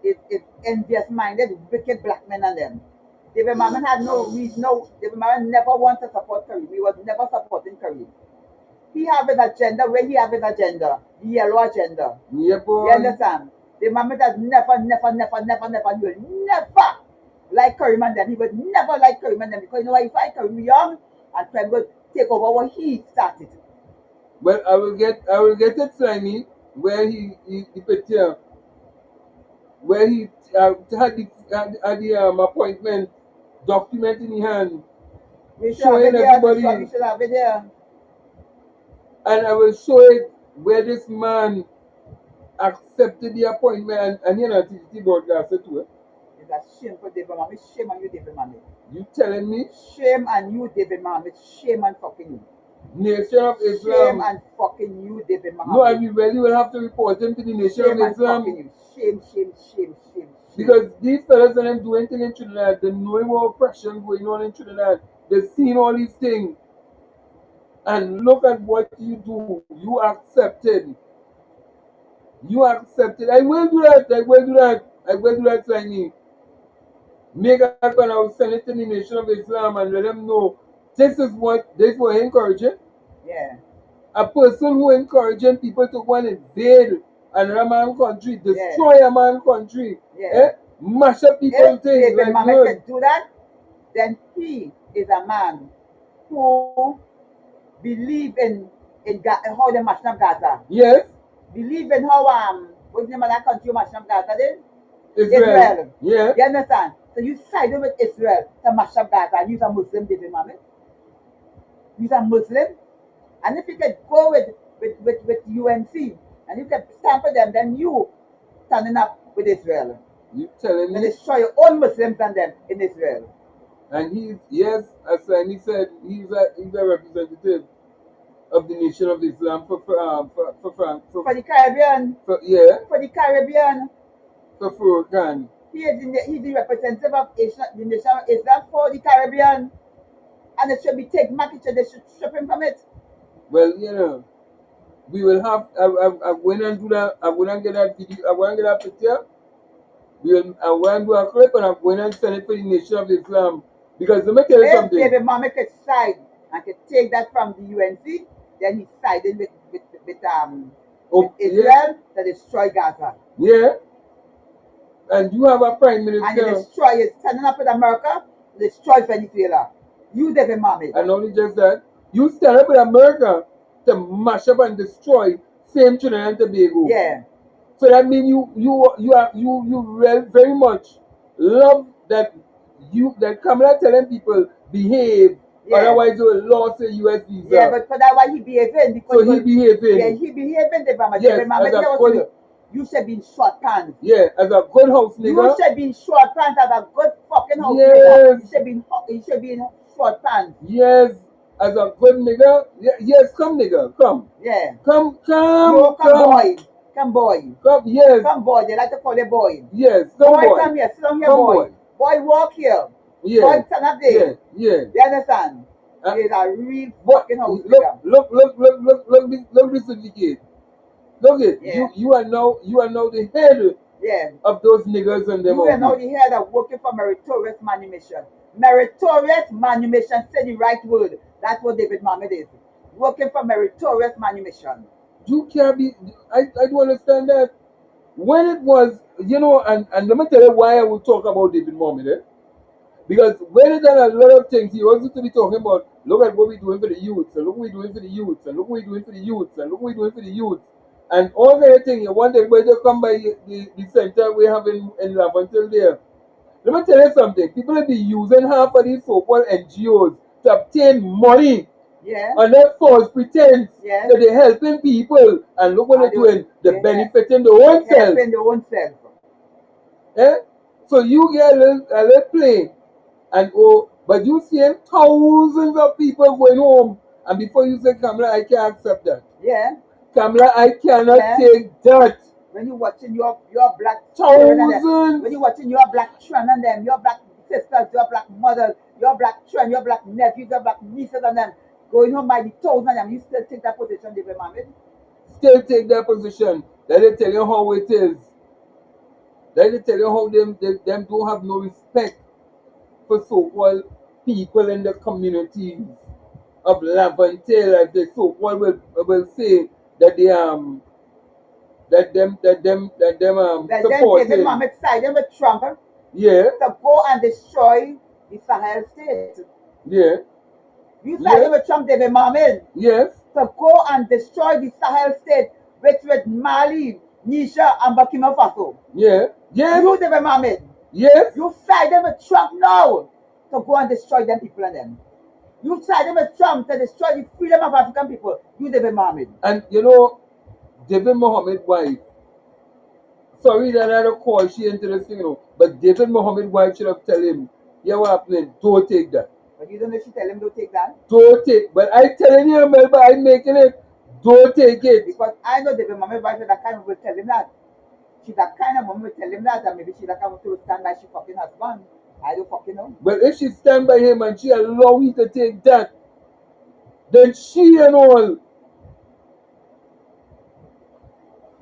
it's envious minded, wicked black men and them. David Mohammed had no reason, David Mohammed never wanted to support Kareem. He was never supporting Kareem. He have his agenda where he have his agenda, the yellow agenda. Yeah, boy. You understand? David Mohammed has never like Kareem and them. He would never like Kareem and them because you know why he fight Kareem young and Kareem would take over what he started. Well, I will get it slimy where he picture where he had the appointment document in his hand, showing everybody, We should have it there. and I will show it where this man accepted the appointment and TTT broadcast it to it. It's a shame for David Mohammed. Shame on you, David Mohammed. You telling me? Shame on you, David Mohammed. Shame on fucking you. Nation of Islam. Shame on fucking you, David Mohammed. No, and we really will have to report him to the Nation Shame of Islam. on fucking you. Shame. Because these fellas and them do anything in Trinidad, they know what oppression going on in Trinidad. They've seen all these things. And look at what you do. You accepted. I will do that, Slimy. Make a and I will send it to the Nation of Islam and let them know this is what encouraging. Yeah. A person who encouraging people to go and invade another man's country, destroy a man's country. Yeah. mash up people's If things David like Mamet good. can do that, then he is a man who believe in how they mash up Gaza. Yes, Believe in how what's the name of that country mash up Gaza then? Israel. Yeah. You understand? So you sided with Israel to mash up Gaza. And you're a Muslim, David Mamet. You're a Muslim. And if you could go with UNC and you can stand for them, then you standing up with Israel. You telling To me? destroy your own Muslims and them in Israel. And he's, yes, as he said, he's a representative of the Nation of Islam for France. For the Caribbean. Yeah, For the Caribbean. for Furkan. He's the representative of the Nation of Islam for the Caribbean. And it should be taken back, they should strip him from it. Well, you know, we will have, I'm going to do that, I'm going to get that video, I'm going to get that picture. I'm going to do a clip and I'm going to send it for the Nation of Islam. Because let me tell you If something. David Mamet could side and could take that from the UNC, then he's siding with Israel to destroy Gaza. Yeah. And you have a prime minister. And you destroy it, standing up with America, destroy Venezuela. You, David Mamet. And only just that, you stand up with America to mash up and destroy same Trinidad and Tobago. Yeah. So that means you very much love that Kamala telling people behave, Yeah. otherwise you will lose a US visa. Yeah, but for that why he behaving. Because So he behaving. Yeah, he behaving, David Mamet. Yes, David Mamet, as a you know what good- you do? You should be in short pants. Yeah, as a good house nigga. You should be in short pants as a good fucking house Yes. nigga. You should be in short pants. Yes, as a good nigga. Yes, come nigga, come. Yeah. Come, No, come boy. Come boy. Come, yes. Come boy. They like to call you boy. Yes, come boy. Come here. Sit down here, Come boy. Boy, walk here. Yeah. Boy, stand up there. Yeah. You understand? He's a real What? fucking house Look nigga. this certificate. Look it. Yeah. You are now the head Yeah. of those niggas and them. You are now the head of working for meritorious manumission. Meritorious manumission, say the right word. That's what David Mamet is. Working for meritorious manumission. You can't be. I don't understand that. When it was, and let me tell you why I will talk about David Mamet. Because when he done a lot of things, he also to be talking about, look at what we're doing for the youths, and look what we're doing for the youths, and look what we're doing for the youths, and look what we're doing for the youths. And all the thing, you want everybody to come by the center we have in Lavantil there. Let me tell you something. People will be using half of these so-called NGOs to obtain money. Yeah. And that false pretense Yeah. that they're helping people. And look what they're doing. They're benefiting their own self. Helping their own self. Eh? So you get a little play. And but you see thousands of people going home. And before you say, Kamala, I can't accept that. Yeah. Kamala, I cannot take that. When you're watching your black Thousands. when you're watching your black children and them, your black sisters, your black mothers, your black children, your black nephews, your black nieces and them going home by the thousands and them, you still take that position, David Mamet? Still take that position. Let me tell you how it is. Let me tell you how them don't have no respect for so-called people in the communities of Lavantil, as they so-called will say that they supporting. David Mamet sided with Trump Yeah. to go and destroy the Sahel state. Yeah. You sided with Trump, David Mamet. Yes. To go and destroy the Sahel state with Mali, Niger, and Burkina Faso. Yeah. Yes. You, David Mamet. Yes. You sided with Trump now to go and destroy them people and them. You sided with Trump to destroy the freedom of African people. You, David Mamet. And David Mohammed's wife. Sorry that I don't call she into this thing, but David Mohammed's wife should have tell him, yeah, what happening? Don't take that. But you don't know if she tell him don't take that? Don't take. But I telling you, Melba, I'm making it. Don't take it. Because I know David Mamet's wife is that kind of will tell him that. She's that kind of woman will tell him that, and maybe she's that kind of to stand by she fucking husband. I don't fucking know. But if she stand by him and she allow him to take that, then she and all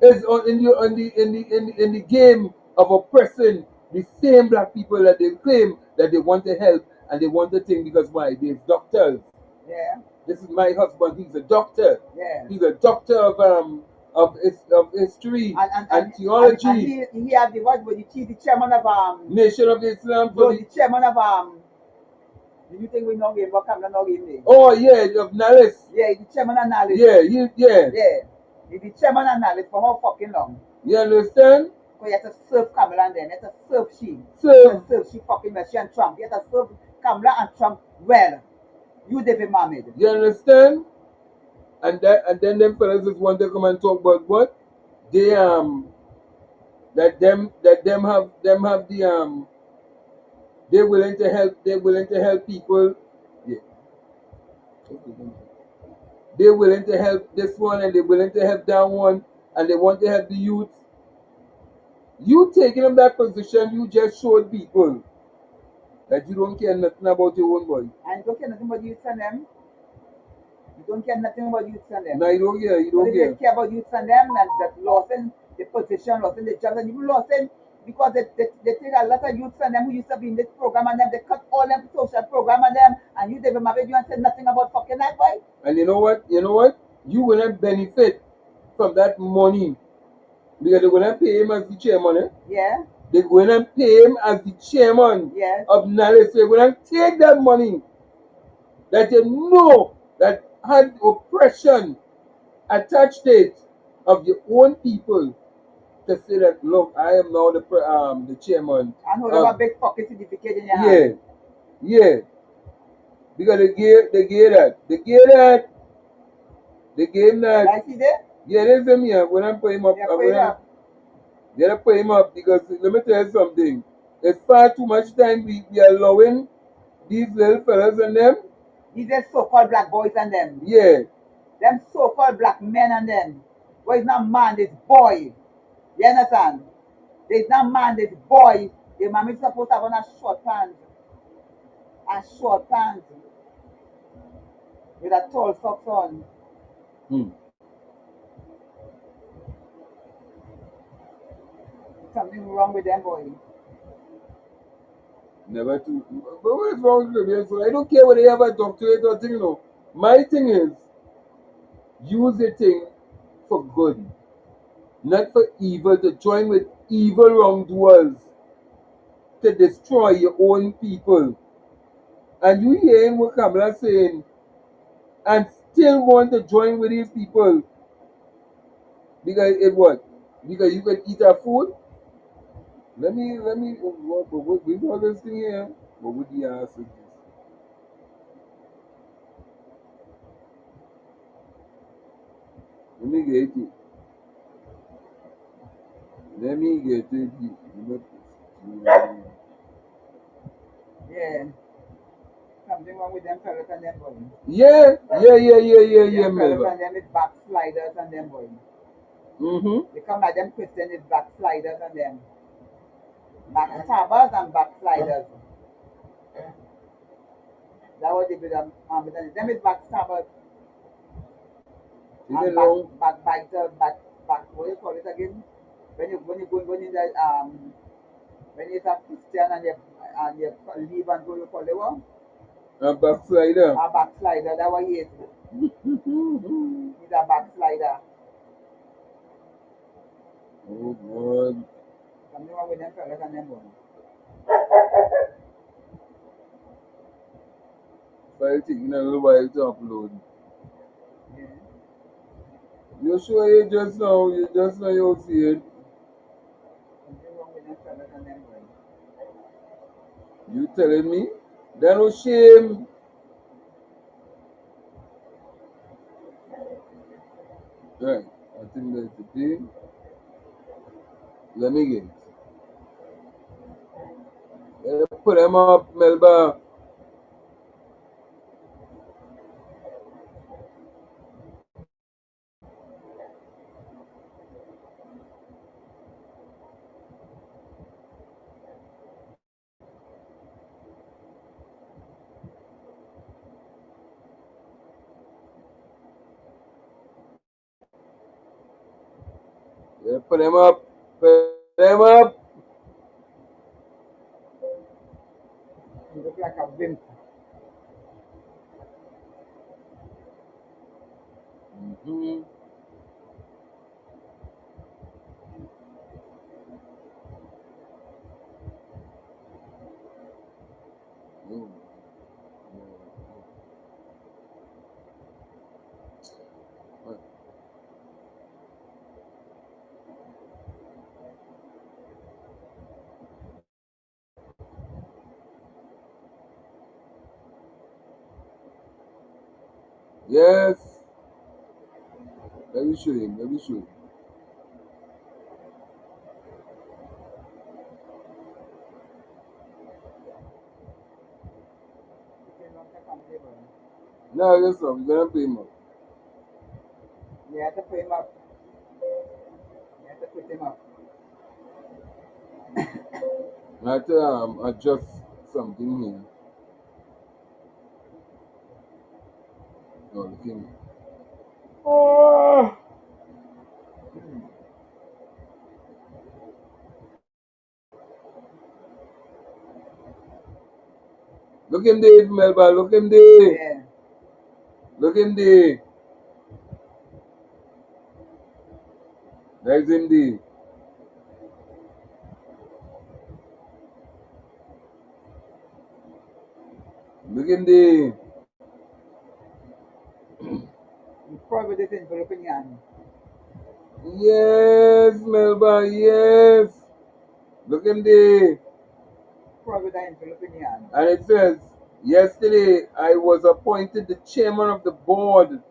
is in the game of oppressing the same black people that they claim that they want to help and they want to think because why? They're doctors. Yeah. This is my husband, he's a doctor. Yeah. He's a doctor of of history and theology. And he had the what was the chairman of Nation of Islam no, for the chairman of the new thing we know game, what come no game. oh yeah, of Nalis. Yeah, the chairman of Nalis. Yeah, Yeah. He's the chairman of Nalis for how fucking long? You understand? Because you have to serve Kamala and them, you have to serve she. Serve she fucking Messi and Trump. You have to serve Kamala and Trump well. You David Mohammed. You understand? And then them fellas just want to come and talk about what? They that them have the they're willing to help people. Yeah. They're willing to help this one and they're willing to help that one and they want to help the youth. You taking up that position, you just showed people that you don't care nothing about your own boy. And you don't care nothing about the youth and them. You don't care nothing about youth and them. No, you don't care. You don't care. You care about youth and them and that losing the position, losing the jobs, and you losing because they take a lot of youths and them who used to be in this program and them, they cut all them social program and them, and you never married you and said nothing about fucking that boy. And you know what? You will not benefit from that money because they're gonna pay him as the chairman. Eh? Yeah. They're gonna pay him as the chairman of Nalis. They're gonna take that money that you know that had oppression attached to it of your own people to say that look, I am now the chairman. And hold up a big fucking certificate in your hand. Yeah. Because they gave that. They gave that. I see that? Yeah, there's him here. When I'm putting him up, they don't put him up because let me tell you something. It's far too much time we are allowing these little fellas and them. These are so-called black boys and them. Yeah. Them so-called black men and them. Well, it's not man, it's boy. You understand? There's not man, there's boy. The man is supposed to have on a short pants. A short pants. With a tall socks on. Something wrong with them, boy. Never to. But what is wrong with them? So I don't care whether they have a doctorate or thing, no. My thing is, use the thing for good, not for evil, to join with evil wrongdoers to destroy your own people. And you hearing what Kamala saying and still want to join with these people because it what? Because you can eat our food? Let me what we got this thing here? What would the answer is this? Let me get it. Yeah. Something wrong with them fellas and them boys. Yeah, Melba. And them is backsliders and them boys. Mm-hmm. They come like them Christian is backsliders and them. Backstabbers and backsliders. That what they do them is backstabbers. And backbiters, what do you call it again? When you go in the when you're a Christian and you leave and go, you call it what? A backslider. A backslider, that's what he is. He's a backslider. Oh God. Something wrong with them fellas and them boys. File taking a little while to upload. Yeah. You sure you just now you see it? Something wrong with them fellas and them boys. You telling me? That no shame. Right. I think that's the thing. Let me get it. Put them up, Melba. Yeah, put them up. Put them up. You look like a wimp. Mm-hmm. Yes. Let me show him. Let me show him. No, listen, we're gonna pay him up. You have to put him up. You have to put him up. I have to adjust something here. Oh, look at me. Oh. Look him there, Melba. Look him there. Yeah. Look him there. There's him there. Look him there. You probably this envelope in your hand. Yes, Melba. Yes. Look him there. Probably that envelope in your hand. And it says, yesterday I was appointed the chairman of the board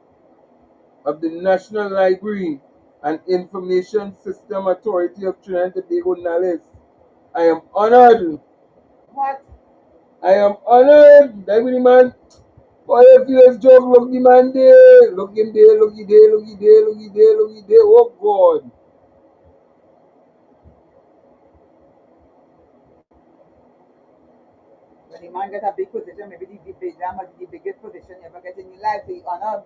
of the National Library and Information System Authority of Trinidad and Tobago, NALIS. I am honored. What? I am honored. That really man. Boy, if you just joke, look the man there. Look him there, look he there, look he there, look he there, look he there. Oh God. When the man get a big position, maybe the biggest position you ever get in your life, so you honor.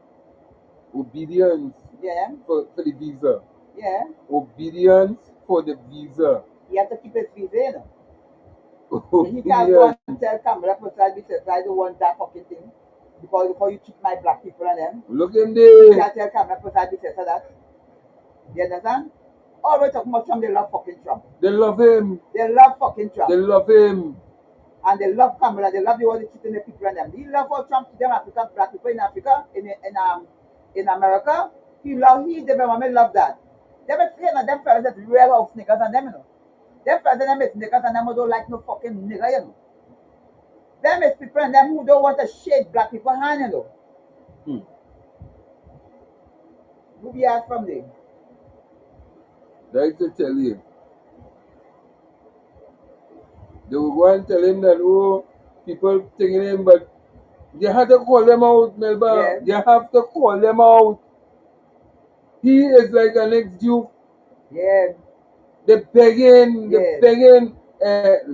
Obedience Yeah. for the visa. Yeah. Obedience for the visa. You have to keep his visa, you know. He can't go and tell Kamala Prasad, because I don't want that fucking thing. Because you cheat my black people and them. Look him You there. can't tell Kamala Prasad, because that. You understand? Always talking about Trump, they love fucking Trump. They love him. They love fucking Trump. They love him. And they love Kamala, they love the way they treating the people and them. He love how Trump to them African black people in Africa, in America. He the government love that. Them them fellas that real house niggas and them, you know. Them fellas and them is niggas and them who don't like no fucking nigga, you know. Them is people and them who don't want to shake black people hand, you know. Hmm. Who be asked from them? Like to tell you. They will go and tell him that, oh, people taking him, but they have to call them out, Melba. Yeah. They have to call them out. He is like an ex-duke. Yeah. They're begging, Yeah.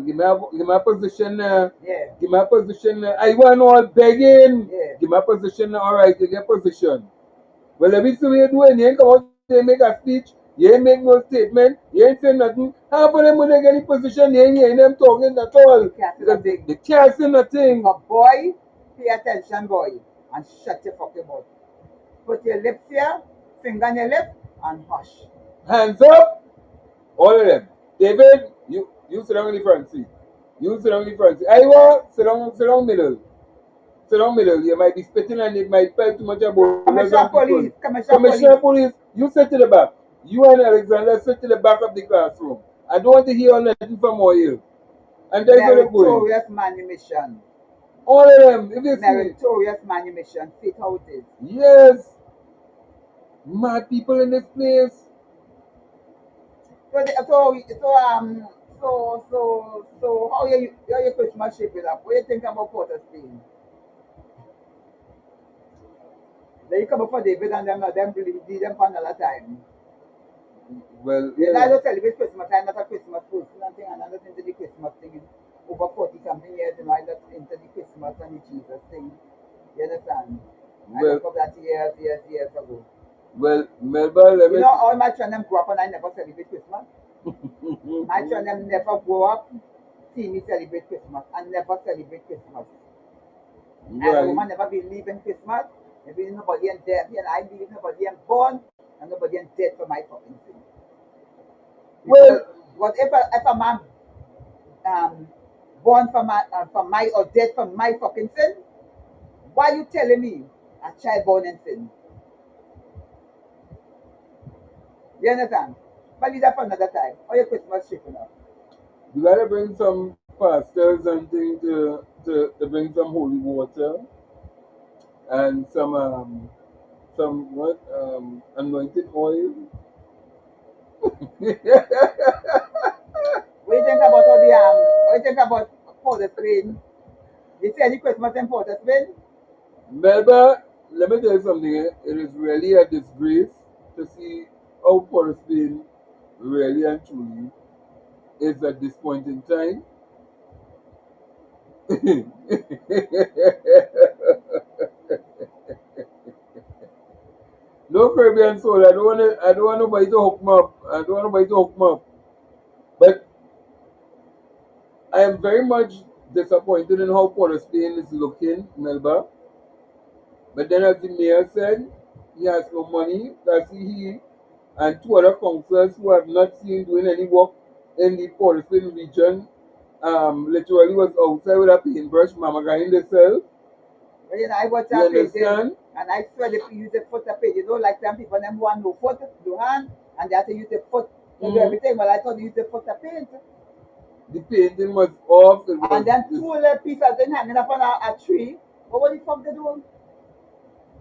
give me a position now. Yeah. Give me a position now. I want all begging. Yeah. Give me a position now. All right, you get position. Well, let me see what you're doing. You ain't come out there make a speech. You ain't make no statement. You ain't say nothing. Half of them when they get in position, you ain't hearing them talking at all. Because they can't say nothing. But boy, pay attention, boy, and shut your fucking mouth. Put your lips here, finger on your lip, and hush. Hands up. All of them. David, you sit down in the front seat. You sit down in the front seat. Iowa, sit down middle. Sit down middle. You might be spitting and it might fell too much about Commissioner Police, you sit to the back. You and Alexander sit to the back of the classroom. I don't want to hear nothing from all you. And that's where they're going. Meritorious manumission. All of them, if you see. Meritorious manumission. See it how it is. Yes. Mad people in this place. So how your Christmas shaping up? What do you think about Port of Spain? Then you come up for David and them believe them for another time. Well, Yeah. yeah. I don't celebrate Christmas. I'm not a Christmas person. Nothing and I'm not into the Christmas thing. Over 40 something years, and I'm not into the Christmas and the Jesus thing. You understand? I Well, look up that years ago. well, Melba, let You me. know, all my children grew up and I never celebrate Christmas. My children never grow up, see me celebrate Christmas, and never celebrate Christmas. And a woman never believe in Christmas. Maybe nobody ain't dead, and I believe nobody ain't born, and nobody ain't dead for my fucking sin. Well, What if a man born for my or dead for my fucking sin? Why you telling me a child born in sin? You understand? But leave that for another time. Or your Christmas shipping up. you gotta bring some pastors and things to bring some holy water. and some what anointed oil. What do you think about all the what do you think about Port of Spain? You see any Christmas in Port of Spain? Melba, let me tell you something. It is really a disgrace to see how Port of Spain really and truly is at this point in time. No Caribbean soul. I don't want nobody to hook me up. I don't want nobody to hook me up. But I am very much disappointed in how Port of Spain is looking, Melba. But then as the mayor said, he has no money. That's he and two other councillors who have not seen doing any work in the Port of Spain region literally was outside with a paintbrush, mama guy themselves. But you know, I watch You that painting understand? and I swear they use the foot to paint. You know, like some people them want no foot, no hand, and they have to use the foot to do Mhm. everything. Well, I thought they use the foot to paint. The painting was off. It was And then two little pieces then hanging up on a tree. But what the fuck they do?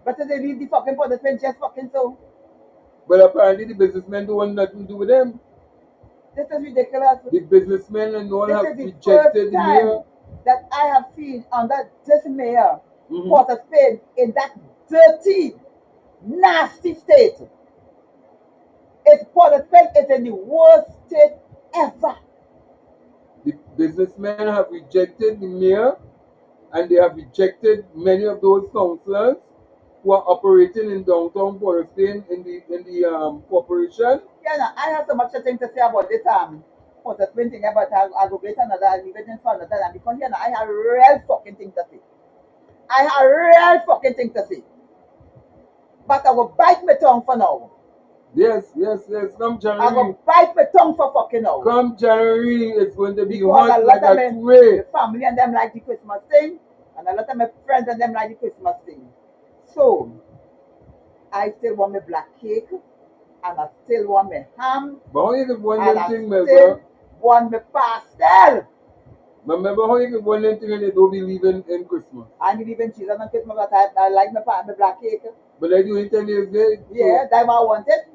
But they leave the fucking Port of Spain just fucking so. but apparently the businessmen don't want nothing to do with them. This is ridiculous. The businessmen and all This have is the rejected first the time mayor. that I have seen under this mayor, Mhm. Port of Spain, in that dirty, nasty state. It's Port of Spain is in the worst state ever. The businessmen have rejected the mayor and they have rejected many of those councillors who are operating in downtown Port of Spain in the corporation. Yeah, no, I have so much thing to say about this Port of Spain thing, but I'll go get another, I'll leave it in for another time because I have real fucking thing to say. I have real fucking thing to say. But I will bite my tongue for now. Yes. Come I January. will bite my tongue for fucking now. Come January, it's going to be Because hot a like lot of a my two-way. family and them like the Christmas thing, and a lot of my friends and them like the Christmas thing. So, I still want my black cake, and I still want my ham, But how you could one and them I thing, still Melba? want my pastel. But remember how you could one them thing and they don't believe in Christmas. I believe in Jesus and Christmas, but I like my black cake. But like you in 10 years there. Yeah, that's what I want it.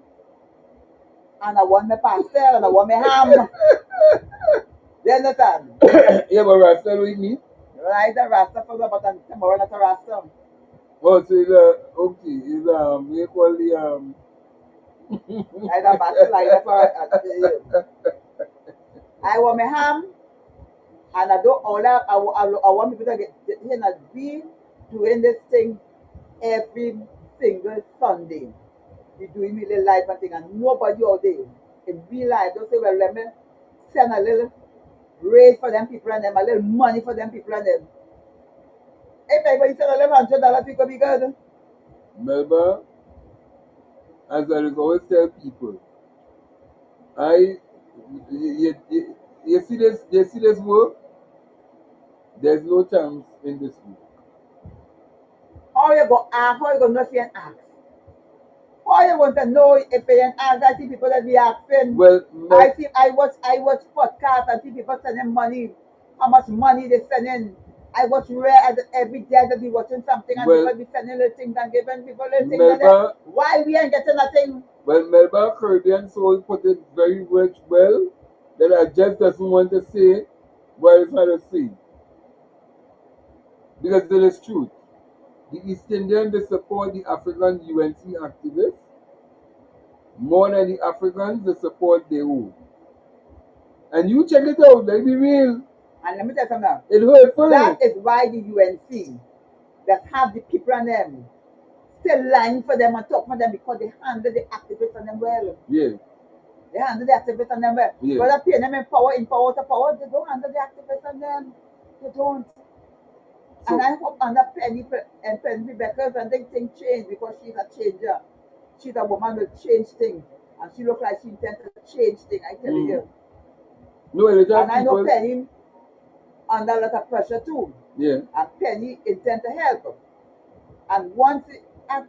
And I want my pastel, and I want my ham. You understand? Yeah, but Rasta don't eat meat. Right, the Rasta for the but tomorrow not a Rasta. Oh, so it's okay. It's we call the I don't backslide for I want my ham, and I don't all that. I want people to get here and be doing this thing every single Sunday. We doing me little life and thing, and nobody all day in real life. Don't say, well, let me send a little raise for them people and them, a little money for them people and them. If everybody send a little $100, it could be good. Melba, as I always tell people, you see this work? There's no chance in this work. How you go ask? How you go know if you ain't ask? How you want to know if you ain't ask? I see people that be asking. Well, I watch podcasts and see people sending money. How much money they send in? I watch every day that be watching something and Well, people be sending little things and giving people little things. Melba, Why we ain't getting nothing? well, Melba Caribbean Soul put it very well that I just doesn't want to say what it's trying to say. Because it is truth. The East Indians they support the African UNC activists more than the Africans they support their own. And you check it out, let me be real. And let me tell you something now. It hurtful. That is why the UNC that have the people on them still lying for them and talk for them because they handle the activists on them well. Yeah. They handle the activists on them well. Yeah. But they pay them in power to power, they don't handle the activists on them. They don't. So, and I hope under Penny and Penny Beckers and they think change because she's a changer. She's a woman who change things. And she looks like she intends to change things, I tell you. no, it is And I know people. Penny under a lot of pressure too. Yeah. And Penny intend to help them. And once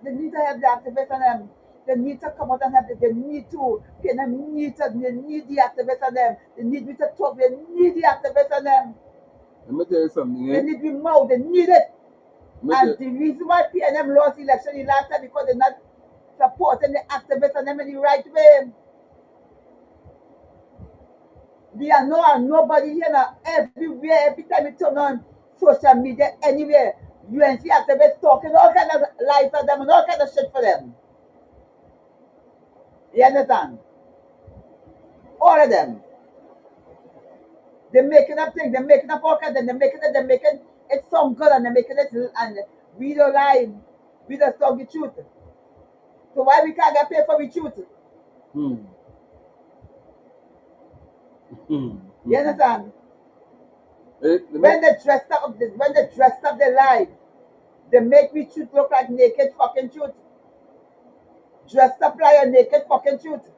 they need to help the activists and them, they need to come out and help them. They need to. They need the activists and them. They need me to talk. They need the activists and them. Let me tell you something. They need to be mouth. They need it. Me And tell- the reason why PNM lost the election the last time because they're not supporting the activists and them in the right way. We are nobody here now. Everywhere, every time you turn on social media, anywhere, UNC activists talking all kind of lies for them and all kind of shit for them. You understand? All of them. They're making up things, they're making up all kinds, and they're making it sound good, and they're making it, and we don't lie, we just talk the truth. So why we can't get paid for the truth? Hmm. Hmm. You understand? Let me- When they dressed up their life, they make me truth look like naked fucking truth. Dressed up like a naked fucking truth.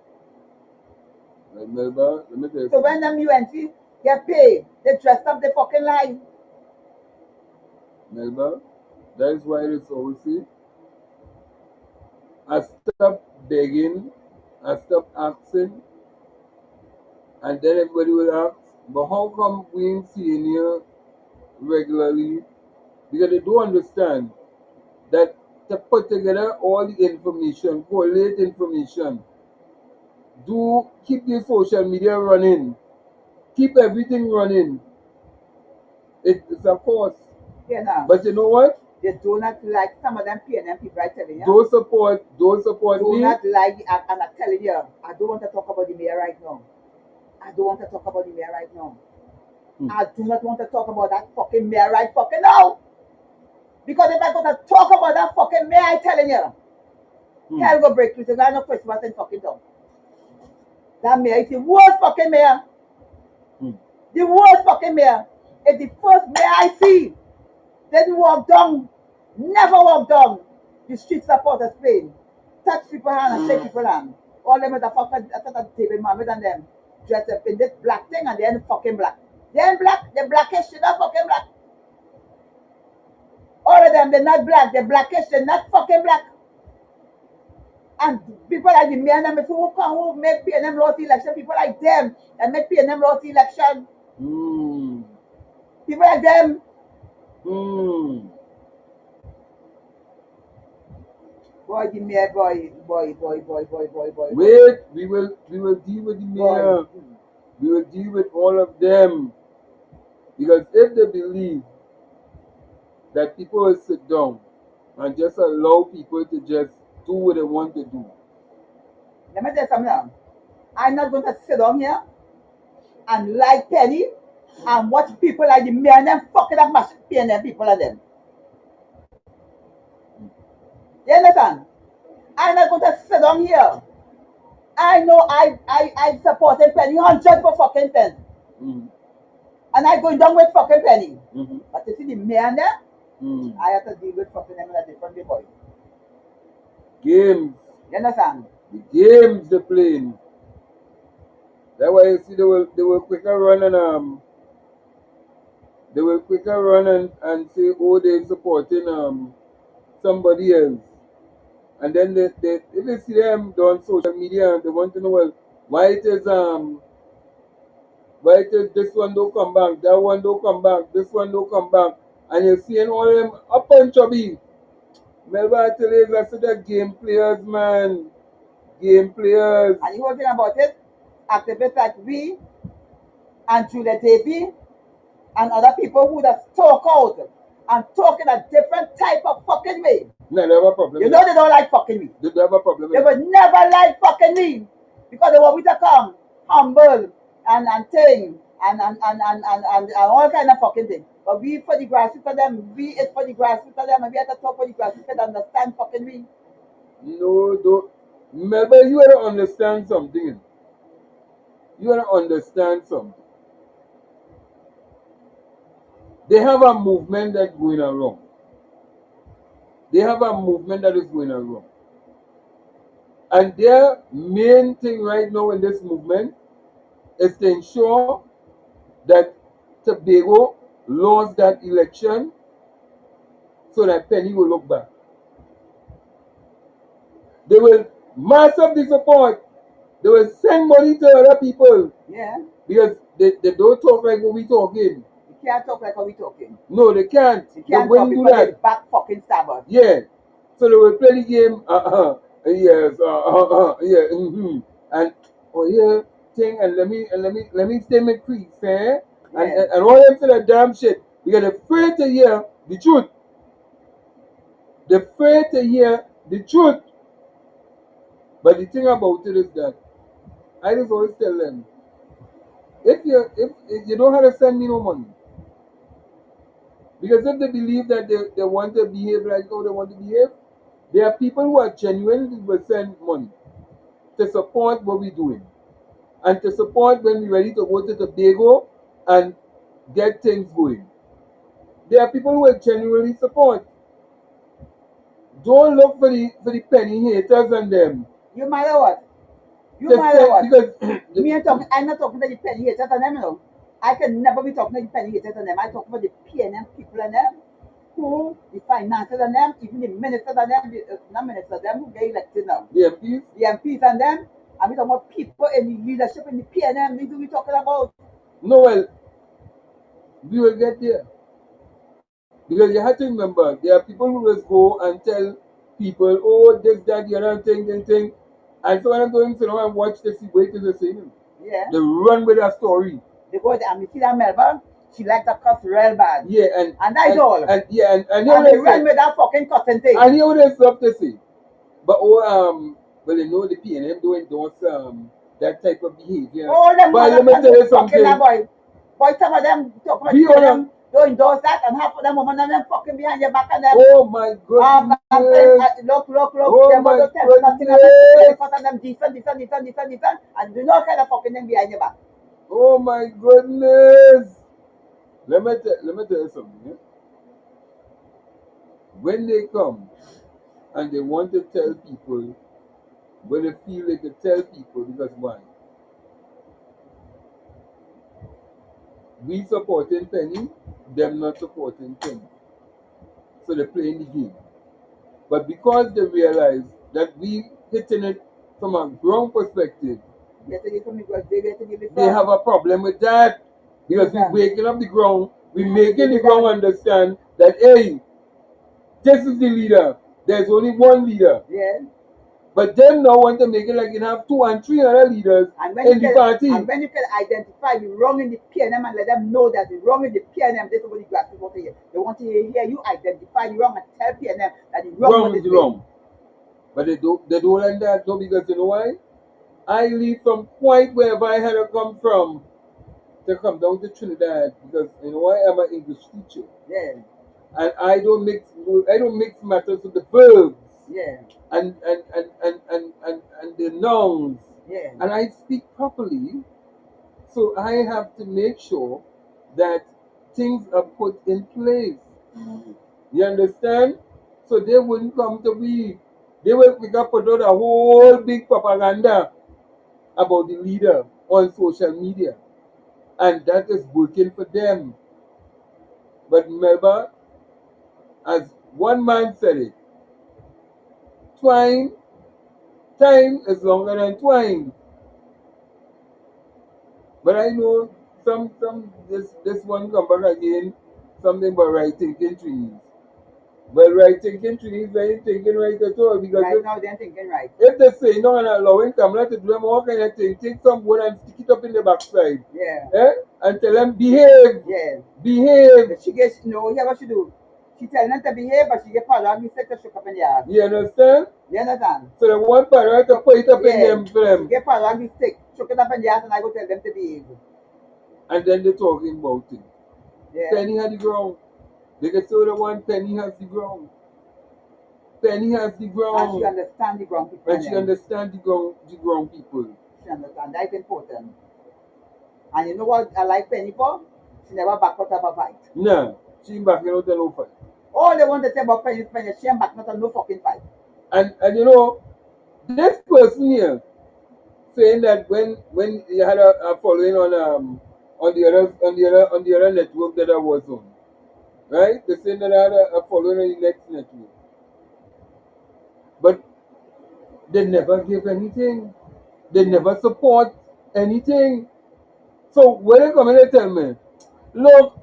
Melba, let me tell you So when them UNC get paid, they dressed up their fucking life. Melba, that is why it's always see. I stop begging, I stop asking, and then everybody will ask, but how come we ain't seeing you regularly? Because they don't understand that to put together all the information, collate information, do keep the social media running, keep everything running. It's a cost. You know. But you know what? They do not like some of them PNM people, I telling you. Don't support Do me. not like it, and I'm telling you, I don't want to talk about the mayor right now. I don't want to talk about the mayor right now. I do not want to talk about that fucking mayor right fucking now. Because if I go to talk about that fucking mayor, I telling you, hell go break loose. There's no Christmas in fucking town. That mayor is the worst fucking mayor. The worst fucking mayor. It's the first mayor I see. Didn't walk down, never walk down the streets of Port of Spain. Touch people's hand and shake people's hand. All them motherfuckers at the table, mammy than them. Dressed up in this black thing and they're fucking black. They're black, they're blackish, they're not fucking black. All of them, they're not black, they're blackish, they're not fucking black. And people like the mayor and them, who make PNM lost the election, people like them that make PNM lost the election. People like them. Boy, the mayor, boy. Wait, we will deal with the mayor. We will deal with all of them. Because if they believe that people will sit down and just allow people to just do what they want to do. Let me tell you something now. I'm not going to sit down here and like Penny and watch people like the mayor and them fucking up my PNM people and them. You understand? I'm not going to sit down here. I know I supported Penny 100 for fucking Penny. And I going down with fucking Penny. But you see the mayor and them, I have to deal with fucking them in a different way, boy. Games. You understand? The games they're playing. That's why you see they will quicker run and say, oh, they're supporting somebody else. And then they if you see them on social media and they want to know, well, why it is this one don't come back, that one don't come back, this one don't come back, and you're seeing all of them up and chubby. Melba, I tell you, that's the game players, man. Game players. And the whole thing about it, activists like we and Juliet Davy and other people who just talk out and talk in a different type of fucking way. No, they have a problem. You know they don't like fucking me. They have a problem. They would never like fucking me because they want me to come humble and thing and all kind of fucking thing. But we for the grassroots for them, we is for the grassroots for them, and we have to talk for the grassroots to understand fucking me. No, don't. Melba, you gotta understand something. You gotta understand something. They have a movement that's going around. They have a movement that is going around. And their main thing right now in this movement is to ensure that Tobago lost that election so that Penny will look back. They will mass up the support. They will send money to other people. Yeah. Because they don't talk like what we talking. You can't talk like how we talking. No, they can't. They They can't talk wouldn't do because they that. back fucking stabbers. Yeah. So they will play the game. Yes. Yeah. And oh yeah, thing. And let me stay my crease, eh? Yeah. And all them say that damn shit. Because they're afraid to hear the truth. They're afraid to hear the truth. But the thing about it is that I just always tell them, if you don't have to send me no money. Because if they believe that they want to behave like how they want to behave, there are people who are genuinely will send money to support what we're doing. And to support when we're ready to go to Tobago and get things going. There are people who will genuinely support. Don't look for the penny haters and them. You matter what? You To matter say- what? because I'm not talking to the penny haters and them, you know. I can never be talking to the penny haters and them. I talk about the PNM people and them, who the finances and them, even the ministers and them, not ministers, them who get elected now. the MPs, The MPs and them, and we talking about people in the leadership in the PNM, these who we talking about. no, well, we will get there. Because you have to remember, there are people who just go and tell people, oh, this, that, the other thing. And so when I'm going to know and watch this, wait till the same. Yeah. They run with that story. They go there and we see that Melba, she likes to cuss real bad. Yeah, And that's all. And yeah, and And here they they run say, with that fucking cussing thing. and here they stop to say. But well, you know the PNM don't endorse that type of behavior. All them But let me tell you something. that boy. Boy, some of them talk about We all them, don't endorse that, and half of them women and them fucking behind your back and them. Oh my goodness. Look, Oh them my don't tell you nothing about goodness. because of them decent, and do not kind of fucking them behind your back. Oh my goodness. Let me tell you something. Yeah? When they come and they want to tell people, when they feel they can tell people, because why? We supporting Penny, them not supporting Penny. So they're playing the game. But because they realize that we hitting it from a ground perspective, they have a problem with that. Because we're waking up the ground, we're making the ground understand that, hey, this is the leader. There's only one leader. Yeah. But them now want to make it like you have 2 and 3 other leaders in the party. And when you can identify the wrong in the PNM and let them know that the wrong in the PNM, this is what the grassroots want to hear. They want to hear you identify the wrong and tell PNM that the wrong is wrong. But they don't like that though, because you know why? I leave from quite wherever I had to come from to come down to Trinidad, because you know why? I'm an English teacher. Yeah. And I don't mix matters with the verbs. Yeah. And the nouns. Yeah. And I speak properly, so I have to make sure that things are put in place. You understand? So they wouldn't come to me. They will pick up put out a whole big propaganda about the leader on social media. And that is working for them. But Melba, as one man said it, time is longer than twine. But I know this one come back again, something about right thinking trees. Well, right thinking trees, they ain't thinking right at all, because Right now they're thinking right. if they say no and allowing Kamala to do them all kind of thing, take some wood and stick it up in the backside. Yeah. And tell them behave. Yeah. Behave. But she gets hear what she do. She tell them to behave, but she get part of the sector shook up in the ass. You understand? You understand? So the one part right to put it up in them for them. She get part of the stick, shook it up in the ass, and I go tell them to behave. And then they're talking about it. Yeah. Penny had the ground. They can say the one Penny has the ground. Penny has the ground. And she understand the ground people. And she understand the ground people. She understand. That's important. And you know what I like Penny for? She never back out of a fight. No. She ain't backing out of no fight. All they want to say about Penny, she ain't backing out of no fucking fight. And you know, this person here saying that when you had a following on the other network that I was on, right? They saying that I had a following on the next network. But they never give anything. They never support anything. So when they come in and tell me, look,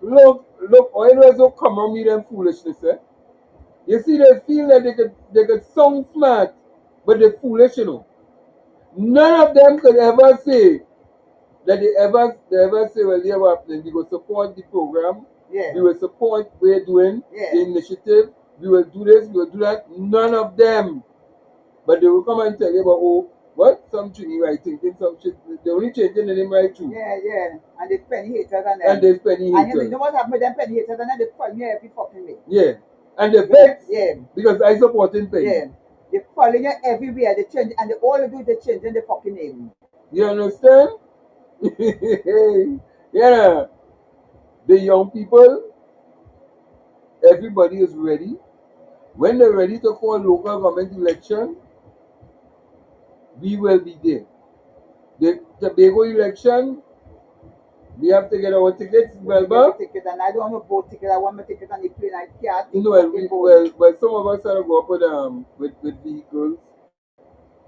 look, all those who come on me them foolishness, eh? You see, they feel that they could sound smart, but they're foolish, you know. None of them could ever say that they ever say, well, yeah, what happening? We will support the program, Yeah. we will support what we're doing, Yeah. the initiative, we will do this, we will do that. None of them. But they will come and tell you about, oh, what? Some Trini right thinking, some shit. They're only changing the name right through. Yeah, yeah. And they penny haters and them. And there's penny And you haters. know what happened with them penny haters and then they follow me every fucking way. Yeah. And they vex Yeah. because I supporting penny. Yeah. They follow you everywhere. They change and they all they do is they changing the fucking name. You understand? Yeah. The young people, everybody is ready. When they're ready to call local government election, we will be there. The Tobago election, we have to get our tickets, Melba. Ticket and I don't want to boat ticket. I want my ticket on the plane. I can't. No, well, some of us are go up with vehicles,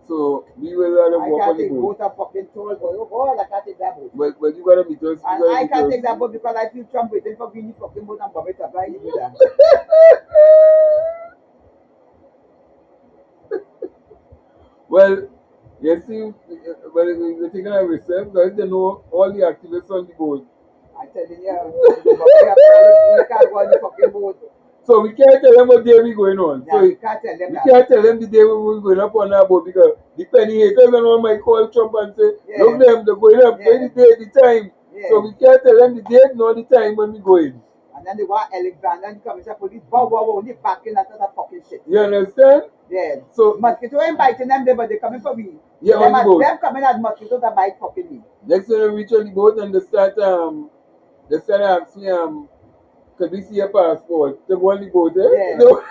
so we will I go up can't on the take boat. boat a fucking toll boy. Oh God, I can't take that boat. But you gotta meet us. And I can't take that boat because I feel Trump waiting for me fucking boat and bomb it up. I need that. Well, you see, well, we're taking a risk because they know all the activists on the boat. I tell you, we can't go on the fucking boat. So we can't tell them what day we going on. Yeah, So we can't tell them we that. can't tell them the day we will going up on that boat because the penny haters and all might call Trump and say, Yeah. look them, they're going up, Yeah. the day, the time. Yeah. So we can't tell them the date nor the time when we going. And then they want Alexander and the commissioner police, wow, only backing that other fucking shit. You understand? Yeah. So Mosquito ain't biting them there, but they coming for me. Yeah, on the boat. Them coming as mosquitoes that bite fucking me. next time we reach on the boat and they start asking me, could we see your passport to go on the boat, eh? Yeah. No.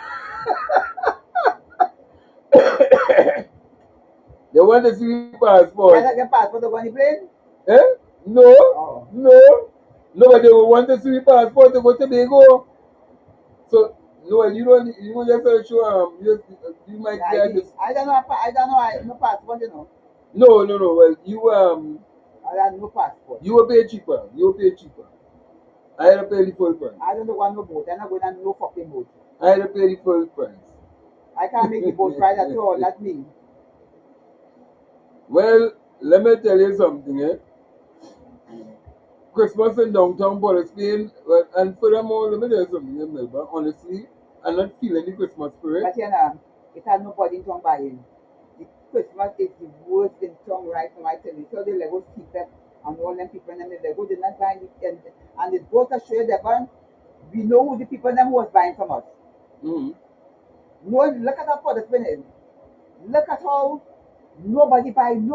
They want to see your passport. Can I get passport to go on the plane? Eh? No. Oh. No, but they will want to see your passport to go to Tobago. So no, you don't just show you might get this. I don't know. I no passport, you know. No. Well, I have no passport. you will pay cheaper. I had to pay the full price. I don't want no boat. I'm not going on no fucking boat. I had to pay the full price. I can't make the boat ride at all. That's me. Well, let me tell you something, eh? Christmas in downtown Port of Spain, well, and furthermore, let me tell you something, eh, Melba. Honestly, I'm not feeling the Christmas spirit. But you know, it has nobody in town buying. The Christmas is the worst in town right now. I tell you, so the Lego people and all them people and them the Lego, they're not buying it, and it goes to show you that we know who the people them who was buying from us. Mm-hmm. No, look at how Port of Spain is. Look at how nobody buying.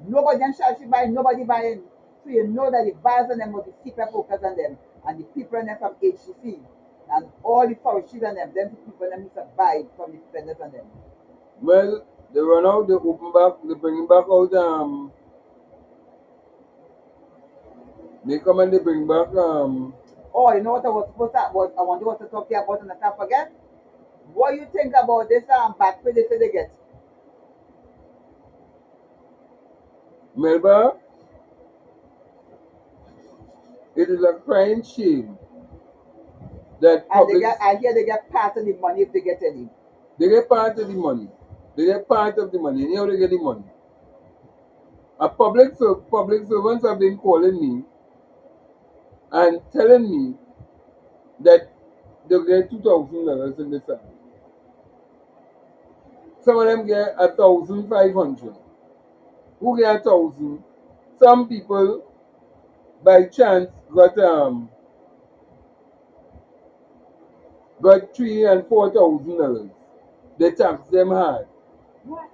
Nobody and Shashi buying, nobody buying. So you know that the buyers and them must be super focused on them. And the people and them from HCC and all the forests and them people and them used to buy from the vendors and them. Well, they run out, they open back, they bring back out, they come and they bring back, Oh, you know what I was supposed to, I wonder what to talk to you about and I can't forget? What you think about this back pay they say they get? Melba, it is a crying shame that And they public, get, I hear they get part of the money if they get any. they get part of the money. They get part of the money. And how they get the money? A public servants have been calling me and telling me that they get $2,000 in the salary. Some of them get 1,500. Who get 1,000? Some people by chance got $3,000 and $4,000. They tax them hard. What?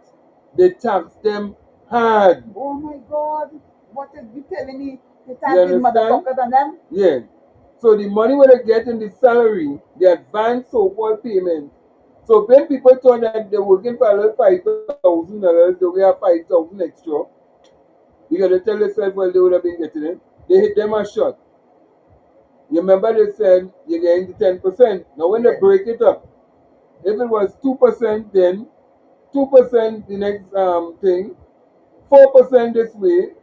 They tax them hard. Oh my God. What is you telling me? The You taxing understand? motherfuckers on them? Yeah. So the money when they get in the salary, the advance so-called payment. So when people thought that they're working for a little $5,000, they will have 5,000 extra. You gotta tell yourself, well, they would have been getting it. They hit them a shot. You remember they said you're getting the 10%. Now when they Yeah. break it up, if it was 2% then 2% the next thing, 4% this way,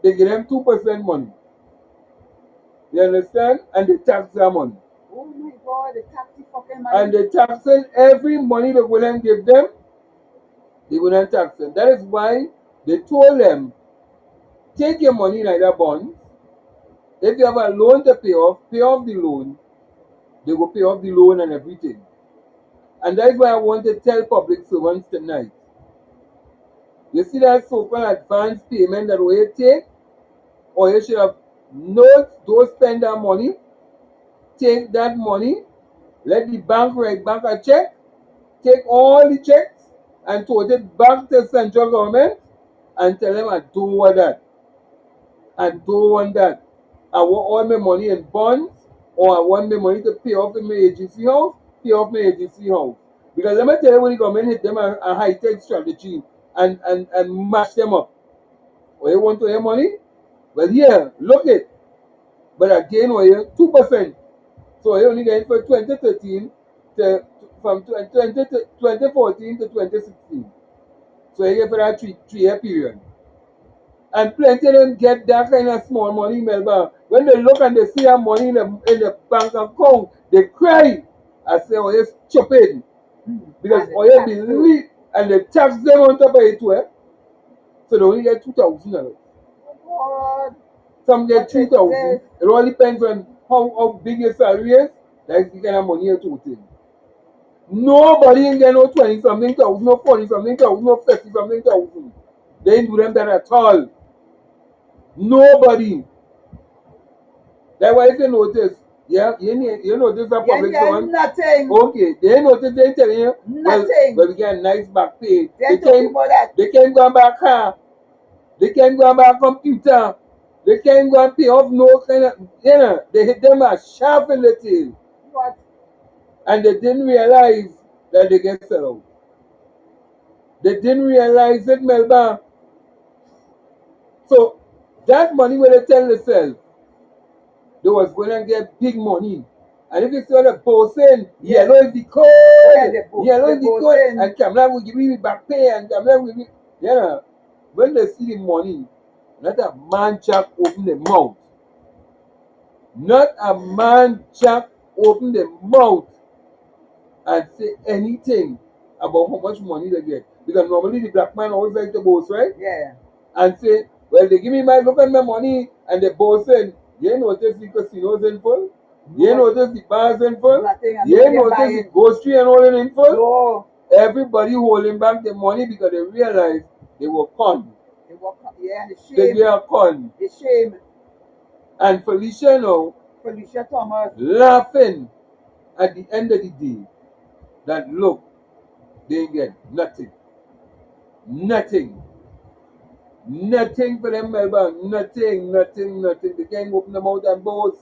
they give them 2% money. You understand? And they tax their money. Oh my God, the taxi fucking money. And they taxing every money they go and give them, they go and tax them. That is why they told them, take your money in either bonds. If you have a loan to pay off the loan. They will pay off the loan and everything. And that's why I want to tell public servants tonight. You see that so-called advance payment that we take, or you should have don't spend that money, take that money, let the bank write back a check, take all the checks and tote it back to central government and tell them I don't want that. I don't want that. I want all my money in bonds, or I want my money to pay off in my agency house, pay off my agency house. Because let me tell you, when the government hit them a high-tech strategy and mash them up. Or you want to have money? Well, here, look it. But again, or you 2%. So you only get it for 2013 from 2014 to 2016. So you get for that three-year period. And plenty of them get that kind of small money, Melba. When they look and they see that money in the bank account, they cry. I say, oh, you're stupid. Because oh, you believe, and they tax them on top of it too. So they only get $2,000. God. Some get 3,000. It all depends on how big your salary is. That's the kind of money you're toting. Nobody ain't get no 20-something thousand, no 40-something thousand, no 50-something thousand. They ain't do them that at all. Nobody. That's why if you notice, you notice that public servant. Nothing. Okay, they notice they telling you, Nothing. well, we get a nice back pay. They can't go that. They can't go and buy a car. They can't go and buy a computer. They can't go and pay off no kind of, they hit them a sharp in the tail. What? And they didn't realize that they get sold out. They didn't realize it, Melba. So that money when they tell themselves, they was going to get big money. And if you saw the person, yellow is the code. Yellow is the code. And Kamla will give me back pay. And Kamla will give me, when they see the money, not a man jack open the mouth. Not a man jack open the mouth and say anything about how much money they get. Because normally the black man always like to boast, right? Yeah. And say, well, they give me look at my money, and they boasting. You notice the casinos in full? You notice the bars in full? You notice the grocery and all in full? No. Everybody holding back the money because they realized they were conned. They were the shame. They were conned. The shame. And Felicia now, Felicia Thomas, laughing at the end of the day that look, they get nothing. Nothing. Nothing for them, Melba. Nothing. They can't open them out and boast.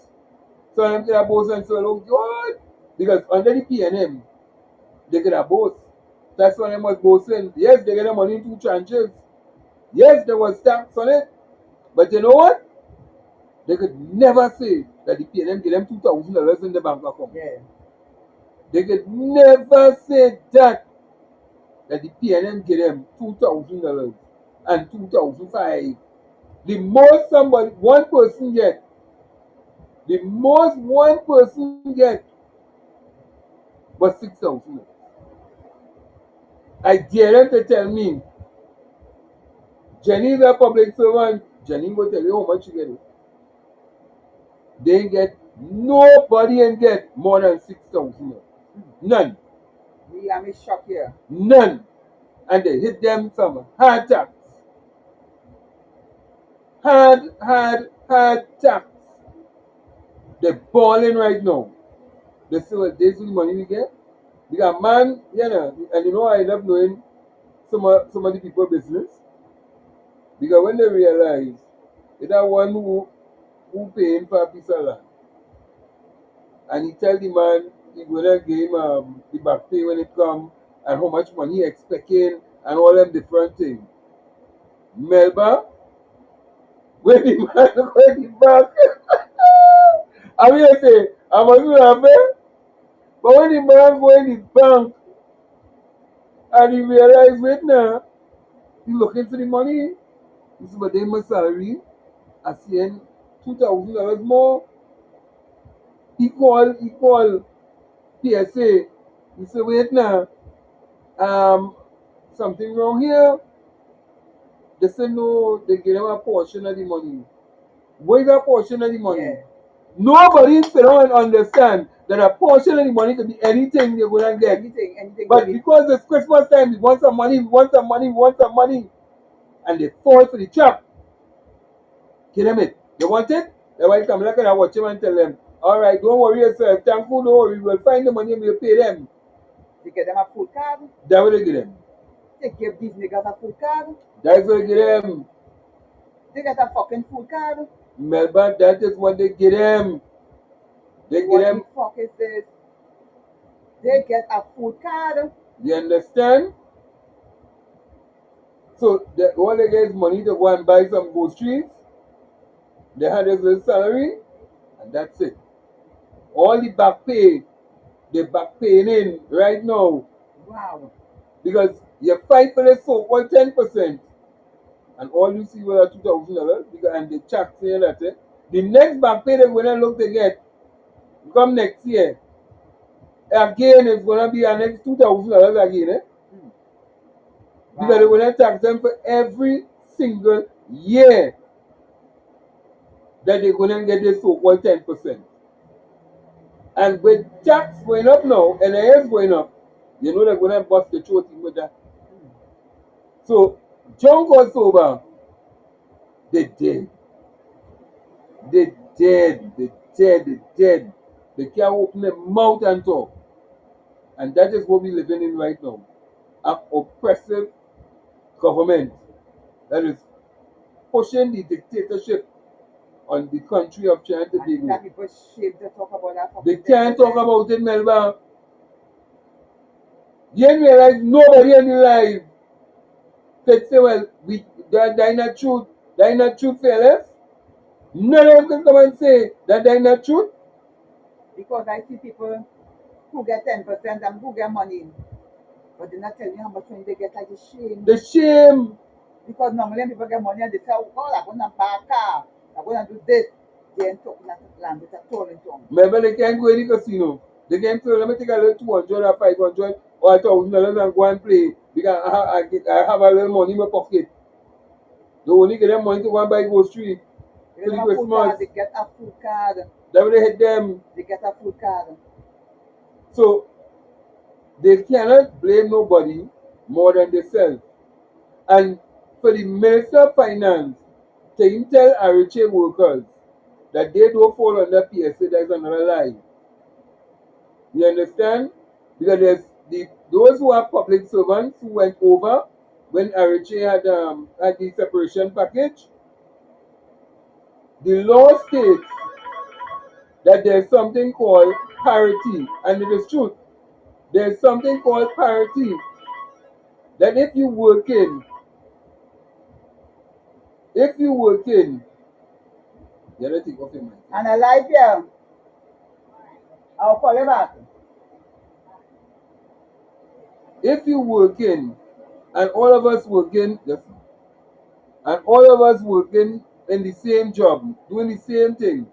So them could have boast and say, oh God. Because under the PNM, they could have boast. That's why they must boasting. Yes, they get the money in 2 tranches. Yes, there was tax on it. But you know what? They could never say that the PNM gave them $2,000 in the bank account. Yeah. They could never say that the PNM gave them $2,000 and $2,500. The most one person get, the most one person get was $6,000. I dare them to tell me, Jenny is a public servant. Jenny will tell you how much you get. They get, nobody ain't get more than $6,000. None. I'm shocked here. None. And they hit them some hard tax. Hard tax. They're balling right now. They say, well, this is the money we get. Because man, and you know I love knowing some of the people business. Because when they realize it's that one who paying for a piece of land. And he tell the man he gonna give him the back pay when it come and how much money he expecting and all them different things. Melba, when the man go in the back, I mean I say, I must have it. But when the man go in the bank and he realize, wait now, he looking for the money. He said, but they my salary. are saying $2,000 more. He called PSA. He said, wait now, something wrong here. They said no, they give them a portion of the money. What is a portion of the money? Yeah. Nobody sit down and understand that a portion of the money could be anything they're gonna get. Anything. But really. because it's Christmas time, we want some money, and they fall for the trap. Give them it. They want it? The wife come look and watch him and tell them, all right, don't worry yourself, thank you, don't worry, we'll find the money and we'll pay them. They get them a food card. That's what they give them. They give these niggas a food card. That's what they give them. They get a fucking food card. Melba, that is what they give them. They give What them, the fuck is this? They get a food card. you understand? So all they get is money to go and buy some groceries. They had this little salary, and that's it. All the back pay, they back paying in right now. Wow. Because you fight for the so-called 10%, and all you see was $2,000, and they check saying that the next back pay they're going to look to get, come next year, again it's going to be a next $2,000 again. Because they're going to tax them for every single year that they're going to get this so-called 10%. And with tax going up now, and it is going up, you know they're going to bust the throat in with that. So, John got sober. They dead. They dead. They can't open their mouth and talk. And that is what we're living in right now. An oppressive government that is pushing the dictatorship on the country of Trinidad and And that Tobago. people shame to talk about that. They fucking can't thing. talk about it, Melba. You realize nobody in the life could say, well, that not truth. That not truth, fellas. None of them can come and say that not truth. Because I see people who get 10% and who get money. But they're not telling you how much money they get, like the shame. The shame. Because normally people get money and they say, oh God, I'm going to buy a car. I'm going to do this. They ain't talking that language at all in tongue. Remember, they can't go in the casino. They can't say, let me take a little 200 or 500 or $1,000 and go and play because I have a little money in my pocket. They only get them money to go and buy groceries They for the get a food card, Christmas. they get a food card. That would hit them. They get a food card. So they cannot blame nobody more than themselves. And for the Minister of Finance to even tell RHA workers that they don't fall under PSA, that's another lie. You understand? Because there's those who are public servants who went over when RHA had the separation package. The law states that there's something called parity, and it is true. There's something called parity. That if you work in, you have to take off your mind. And I like you. I'll call you back. If you working, and all of us working, and all of us working in the same job, doing the same thing,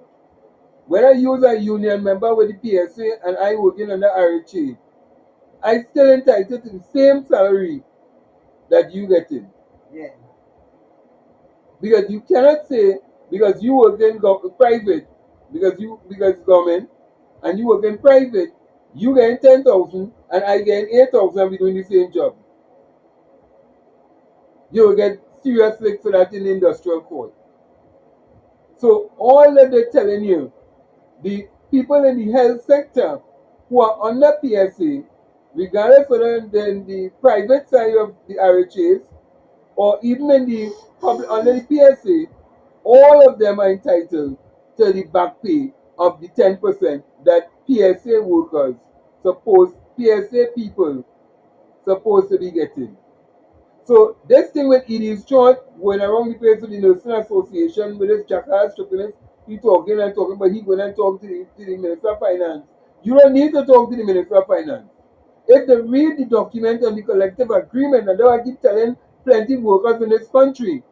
whether you are a union member with the PSA and I working under RHA, I still entitled to the same salary that you getting. Yeah. Because you cannot say because you work in private, because government, and you work in private, you getting 10,000 and I getting 8,000 and we doing the same job. You will get serious flick for that in the industrial court. So all that they're telling you, the people in the health sector who are under PSA, regardless whether they're in the private side of the RHAs or even in the public under the PSA, all of them are entitled to the back pay of the 10% that PSA workers PSA people supposed to be getting. So this thing with Edie's Short going around the place with the Nursing Association with his jackass trippiness, he talking and talking, but he going and talk to the Minister of Finance. You don't need to talk to the Minister of Finance. If they read the document on the collective agreement, and they will keep telling plenty workers in this country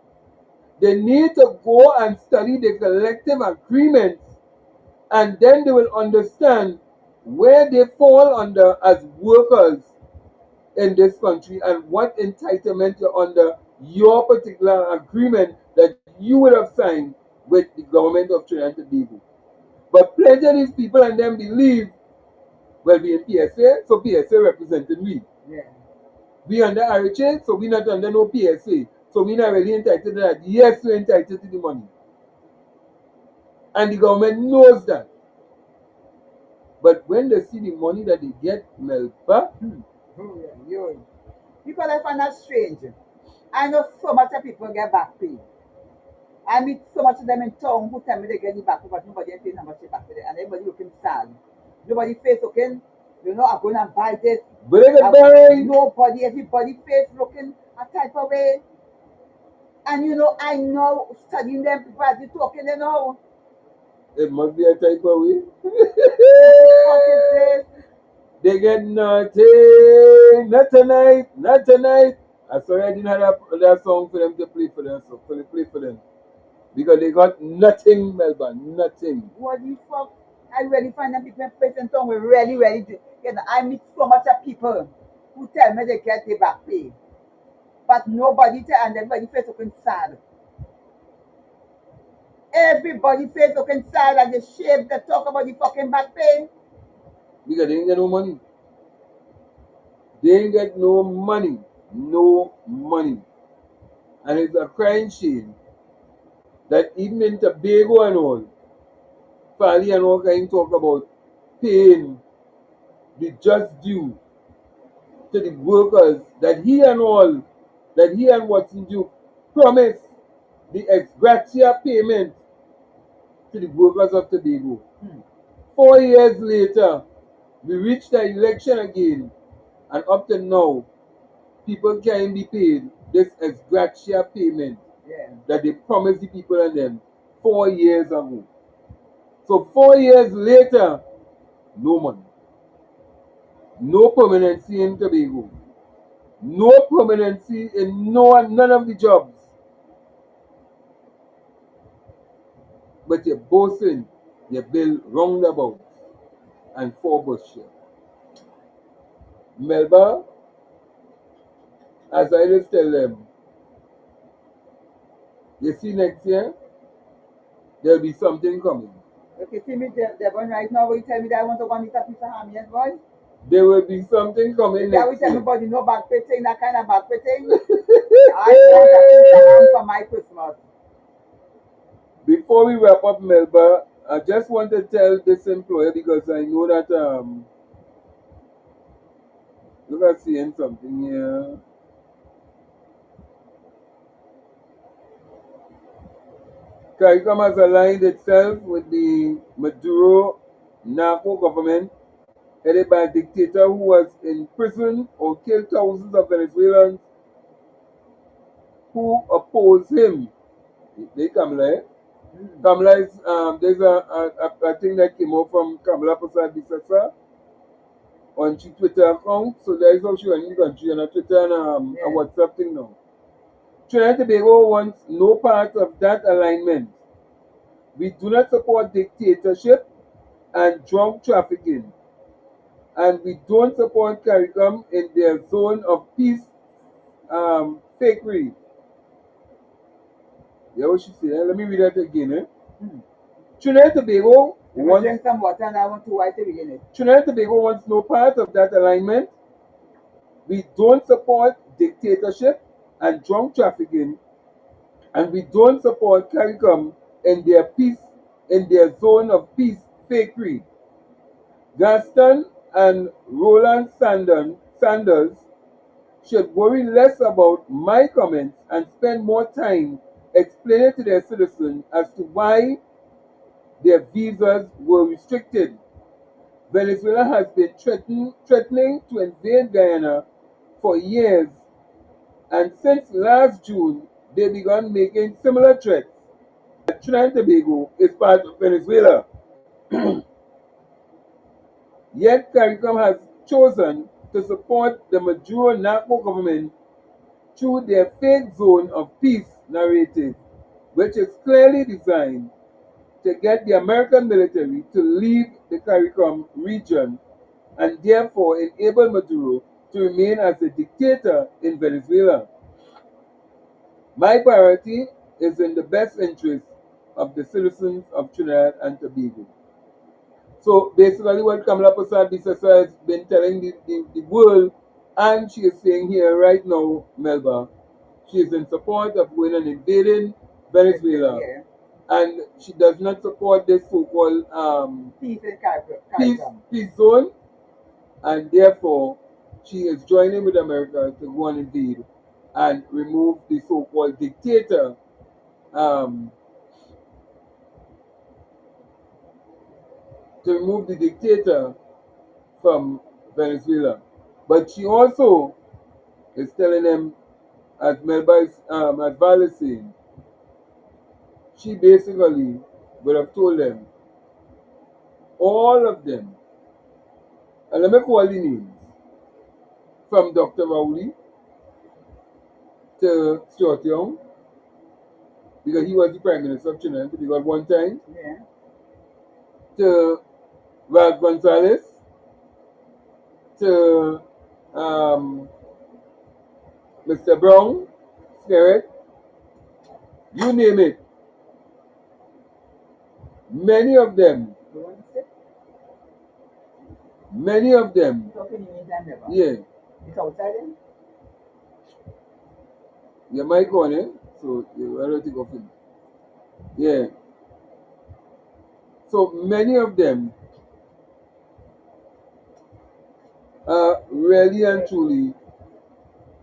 They need to go and study the collective agreements, and then they will understand where they fall under as workers in this country and what entitlement you're under your particular agreement that you would have signed with the government of Trinidad and Tobago. But plenty of these people and them believe, well, we in PSA, so PSA representing we. Yeah. We under RHA, so we not under no PSA. So we not really entitled to that. Yes, we're entitled to the money. And the government knows that. But when they see the money that they get, Melba, Because I find that strange. I know so much of people get back pay. I meet so much of them in town who tell me they get the back pay, but nobody ain't paying how much they back pay, and everybody looking sad. Nobody face looking, I'm going to buy this. bring it back. Nobody, everybody face looking a type of way. And I know studying them people as you talking, It must be a type of way. What is this? They get nothing, not tonight, not tonight. I'm sorry I didn't have that song for them to play for them, so play for them. Because they got nothing, Melba, nothing. What the fuck? I really find them people in face and tongue will really do. I meet so much of people who tell me they get their back pay. But nobody tell, and everybody face looking sad. Everybody face looking sad and they shame to talk about the fucking back pay. Because they ain't get no money. They ain't get no money. No money. And it's a crying shame that even in Tobago and all, Fali and all kind talk about paying the just due to the workers that he and Watson Duke promised the ex gratia payment to the workers of Tobago. 4 years later, we reached the election again, and up to now, people can't be paid this ex gratia payment that they promised the people and them 4 years ago. So 4 years later, no money. No permanency in Tobago. No permanency in none of the jobs. But you're boasting, you build roundabouts and 4 bus share. Melba, as I just tell them, you see next year, there'll be something coming. Okay, see me, Devon, right now, will you tell me that I want to go and eat a piece of ham, yes, boy? There will be something coming That will next tell year. nobody no back pay thing, that kind of back pay thing. I want a piece of ham for my Christmas. Before we wrap up, Melba, I just want to tell this employer because I know that look at seeing something here. CARICOM has aligned itself with the Maduro narco government headed by a dictator who was in prison or killed thousands of Venezuelans who oppose him. They Kamala. Kamala is there's a thing that came out from Kamala Prasad Bisasa on her Twitter account. So that is how she went in the country on a Twitter and a WhatsApp thing now. Trinidad and Tobago wants no part of that alignment. We do not support dictatorship and drug trafficking. And we don't support CARICOM in their zone of peace fakery. Yeah, what she said. Let me read that again. Trinidad and Tobago wants Drink some water and I want to wipe it in it. Trinidad and Tobago wants no part of that alignment. We don't support dictatorship and drug trafficking, and we don't support CARICOM in their zone of peace fakery. Gaston and Roland Sanders should worry less about my comments and spend more time explaining to their citizens as to why their visas were restricted. Venezuela has been threatening to invade Guyana for years, and since last June, they began making similar threats. Trinidad and Tobago is part of Venezuela. Yet CARICOM has chosen to support the Maduro narco government through their fake zone of peace narrative. which is clearly designed to get the American military to leave the CARICOM region and therefore enable Maduro to remain as a dictator in Venezuela. My priority is in the best interest of the citizens of Trinidad and Tobago. So basically what Kamala Prasad-Bissessar has been telling the world, and she is saying here right now, Melba, she is in support of going and invading Venezuela. Yeah. And she does not support this so-called Peace in peace, CARICOM. peace zone, and therefore she is joining with America to go and invade and remove the so-called dictator um, to remove the dictator from Venezuela. But she also is telling them, as Melba is, as Val is saying, she basically would have told them, all of them, and let me call the names, from Dr. Rowley to Stuart Young, because he was the Prime Minister of Trinidad and Tobago at one time, Yeah. to Ralph Gonzalez, to Mr. Brown, Skerritt, you name it. Many of them, You want to say? many of them, Talking in meantime, never. yeah, It's outside then? your mic on, eh? So you I don't think of it. Yeah. So many of them are really and truly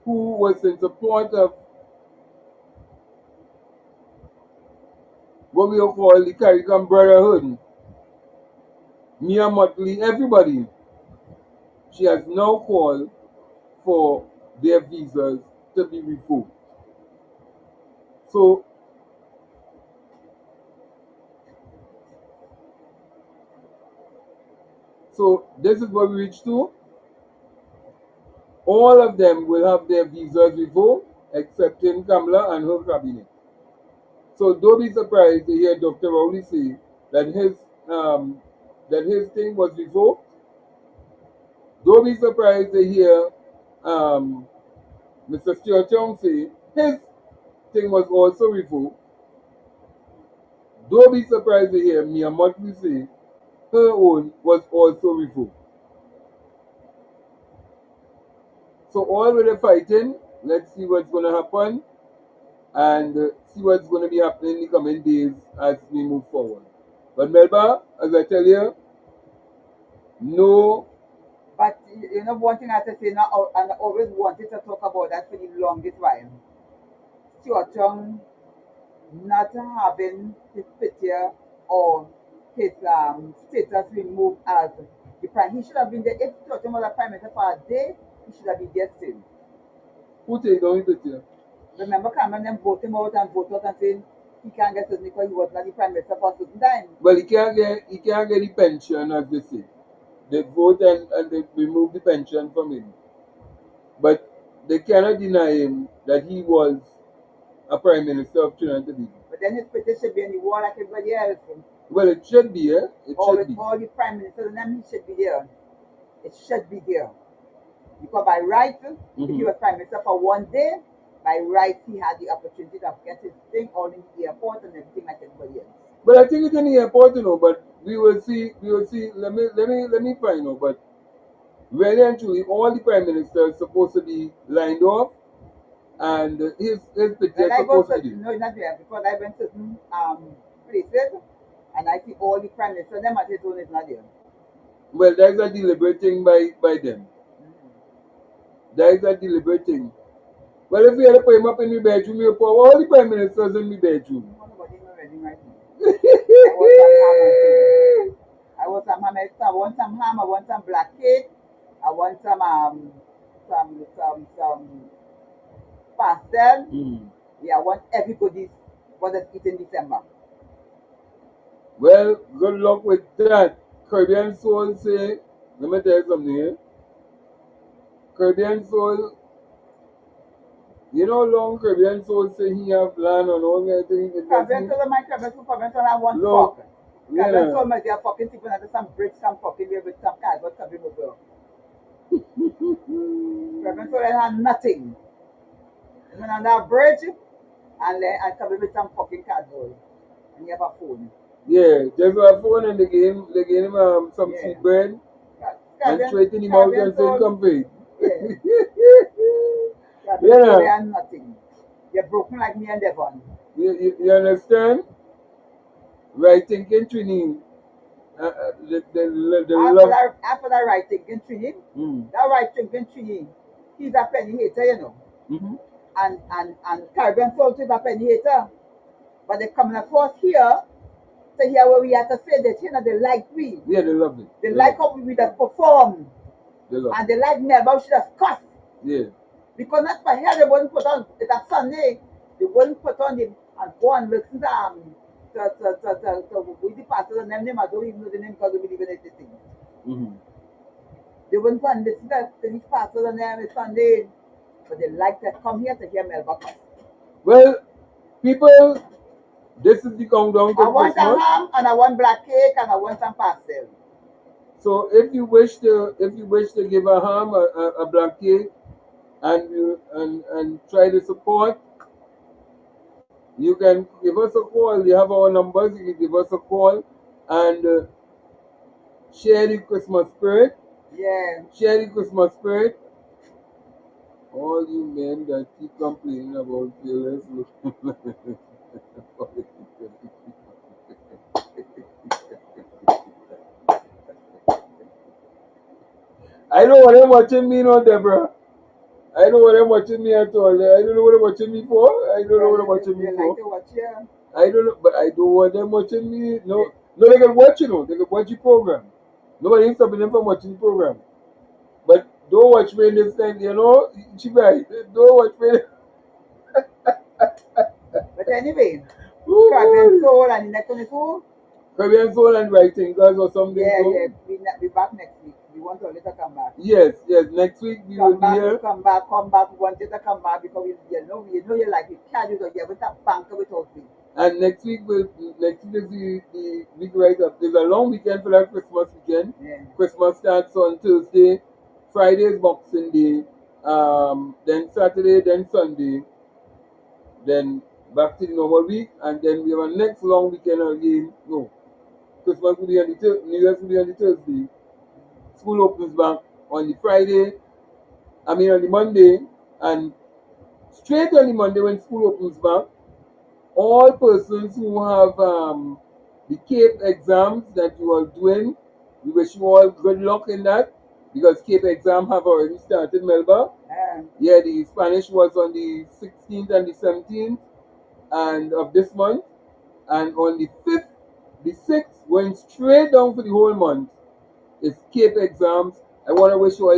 who was in support of what we call the CARICOM Brotherhood. Mia Motley, everybody. She has now called for their visas to be revoked. So this is what we reached to. All of them will have their visas revoked, excepting Kamala and her cabinet. So don't be surprised to hear Dr. Rowley say that his thing was revoked. Don't be surprised to hear Mr. Stuart Young say his thing was also revoked. Don't be surprised to hear Mia Motley say her own was also revoked. So all with the fighting, let's see what's going to happen and see what's going to be happening in the coming days as we move forward. But Melba, as I tell you, no. But you know, one thing I have to say now, and I always wanted to talk about that for the longest while. Stuart Young not having his picture or his status removed as the prime. He should have been there. If Stuart Young was a prime minister for a day, he should have been there still. Who take down the picture? Remember Cameron them vote him out and saying he can't get certain because he was not the prime minister for a certain time. Well, he can't get the pension, as they say. They vote and they remove the pension from him. But they cannot deny him that he was a prime minister of Trinidad and Tobago. But then his picture should be on the wall like everybody else. Well, it should be, eh? It All should with be. all the prime ministers and them, he should be there. It should be there. Because by right, if he was prime minister for one day, by right he had the opportunity to get his thing all in the airport and everything like everybody else. But I think it's in the airport, but we will see. Let me find out. But really and truly, all the prime ministers supposed to be lined off, and his picture And I go supposed to to, be. no, not there, because I went to certain places and I see all the prime ministers, them at his own is not there. Well, that is a deliberate thing by them. That is a deliberate thing. Well, if you had to put him up in the bedroom, you put all the prime ministers in the bedroom. Nobody know ready right now. I want some ham, I want some ham, I want some black cake, I want some pastel. Yeah, I want everybody what is eat in December. Well, good luck with that. Caribbean Soul say, let me tell you something here. Caribbean Soul You know, long Caribbean soul say he have land on all that thing. It was Caribbean him. soul, my Caribbean soul, Caribbean soul, I want Look, fuck. Caribbean yeah. soul, my dear fucking people, and some bridge, some fucking way with some guy, but Caribbean soul. Caribbean soul, I have nothing. Even on that bridge, and come with some fucking cardboard. And you have a phone. Yeah, just a phone and they gave him some Yeah. sweet bread and Caribbean, straighten him out Caribbean and say soul, come pay. yeah. Caribbean Yeah. soul, they have nothing. You're broken like me and Devon. You understand? Right thinking Trini. The love. After that right thinking Trini, that right thinking Trini, he's a penny hater, you know. Mm-hmm. And Caribbean soul is a penny hater. But they coming across here to hear what we have to say that, you know, they like we. Yeah, they love it. They like how we just perform. They love And they like Melba, she just cuss. Yeah. Because not for here they wouldn't put on, it's a Sunday, they wouldn't put on it and go and listen to with the pastors and them, I don't even know the name because they believe in anything. Mm-hmm. They wouldn't go and listen to these pastors and them on Sunday, but they like to come here to hear Melba cuss. Well, people, this is the countdown to I want a Christmas. ham and I want black cake and I want some pastel. So if you wish to give a ham, a black cake, and try to support, you can give us a call. You have our numbers. You can give us a call and share the Christmas spirit. Yeah. Share the Christmas spirit. All you men that keep complaining about fearless I don't want them watching me, no, Deborah. I don't want them watching me at all. I don't know what they're watching me for. I don't know what they're watching me They for. like to watch you. I don't know, but I don't want them watching me. No, no, they can watch, you know. They can watch the program. Nobody is stopping them from watching the program. But don't watch me in this time, you know. Chibai, don't watch me. But anyway, Oh, Caribbean soul and the next one is who? Caribbean soul and writing girls or something. Yeah, so. yeah. We back next week. We want to later come back. Yes, yes. Next week we will be here. Come back. We want you to come back because you know you like it. Can't you get with a banker without me. And next week is the week right up. There's a long weekend for that Christmas weekend. Yeah. Christmas starts on Thursday. Friday is Boxing Day. Then Saturday, then Sunday. Then back to the normal week. And then we have a next long weekend again. No. Christmas will be on the New Year's will be on the Thursday. School opens back on the Friday. On the Monday. And straight on the Monday when school opens back, all persons who have the CAPE exams that you are doing, we wish you all good luck in that because CAPE exam have already started, Melba. Yeah, the Spanish was on the 16th and the 17th and of this month, and on the 5th, the 6th, going straight down for the whole month is CAPE exams. I want to wish you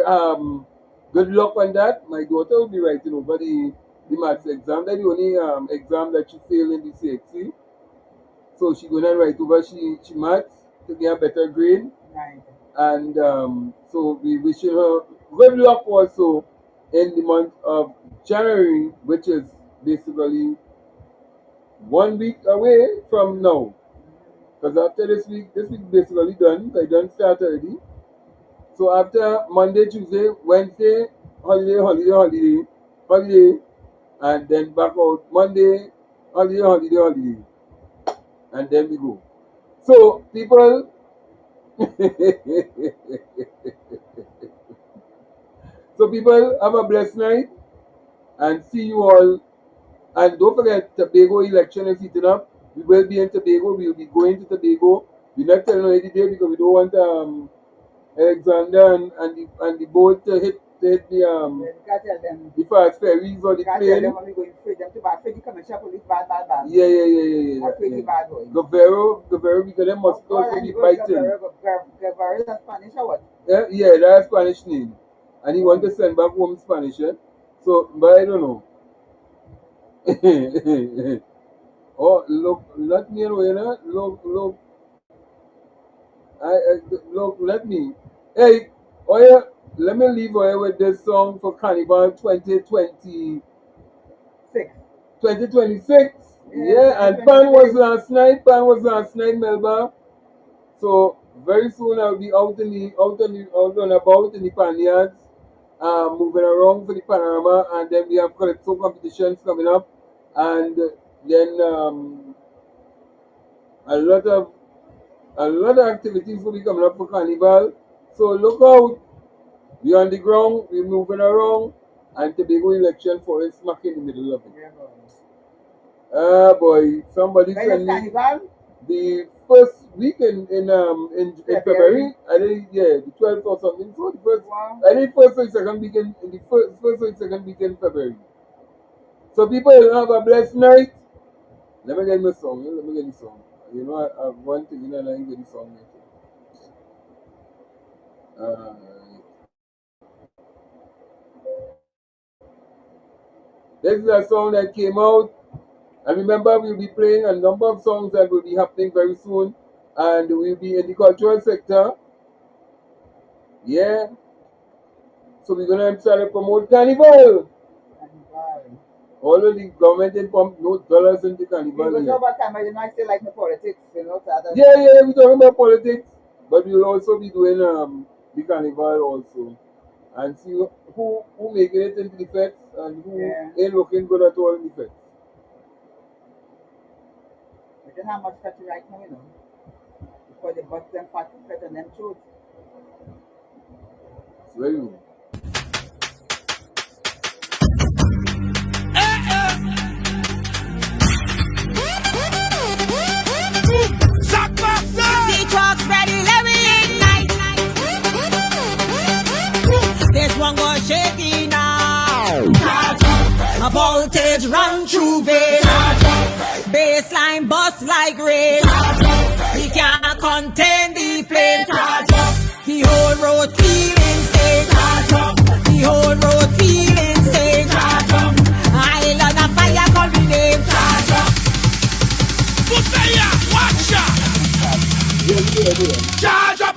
all good luck on that. My daughter will be writing over the maths exam. That's the only exam that she failed in the CXC. So she's going to write over she maths to get a better grade. Right. And so we wishing her good luck also in the month of January, which is basically 1 week away from now. Because after this week basically done. I done start already. So after Monday, Tuesday, Wednesday, holiday, and then back out Monday, holiday, and then we go. So people, so people have a blessed night, and see you all. And don't forget, Tobago election is heating up. We will be in Tobago. We will be going to Tobago. We're not telling you any day because we don't want Alexander and the boat to hit the the fast ferries or the plane. Yeah. Guevara, because them mosquitoes will be biting. Yeah, that's Spanish name. And he want to send back home Spanish, eh? So, but I don't know. Oh, look, let me know, you know? Look. Look, let me. Hey, oh yeah, let me leave away with this song for Carnival 2020 2026. 2026. Yeah, Yeah, and Pan was last night. Pan was last night, Melba. So very soon I'll be out and about in the pan yards, moving around for the panorama, and then we have calypso competitions coming up, and then a lot of activities will be coming up for carnival. So look out. We're on the ground, we're moving around, and Tobago election for us smack in the middle of it. Yeah, boy. Ah boy, somebody When send is me carnival? the first week in February. February. I think the 12th or something. So the first, Wow. I think first or second weekend in the first or second weekend in February. So people have a blessed night. Let me get my song. Let me get the song. You know, I have one thing, and I didn't get the song yet. This is a song that came out. And remember, we'll be playing a number of songs that will be happening very soon. And we'll be in the cultural sector. Yeah. So we're going to try to promote carnival. Carnival. All of the government didn't pump no dollars into You carnival will know yet. about time, I did not still like the politics, you know. So Yeah, we're talking about politics. But we'll also be doing the carnival also. And see who making it into the feds and who ain't looking good at all in the feds. We don't have much fat right now, you know. Because they bust them fat on them throats. It's very good. The truck's ready, let me ignite. This one goes shaky now. A voltage run through vein. Baseline bust like rain. We can't contain the flame. The whole road feel insane. The whole road feel insane. Island of fire call me name. Watch out! Charge up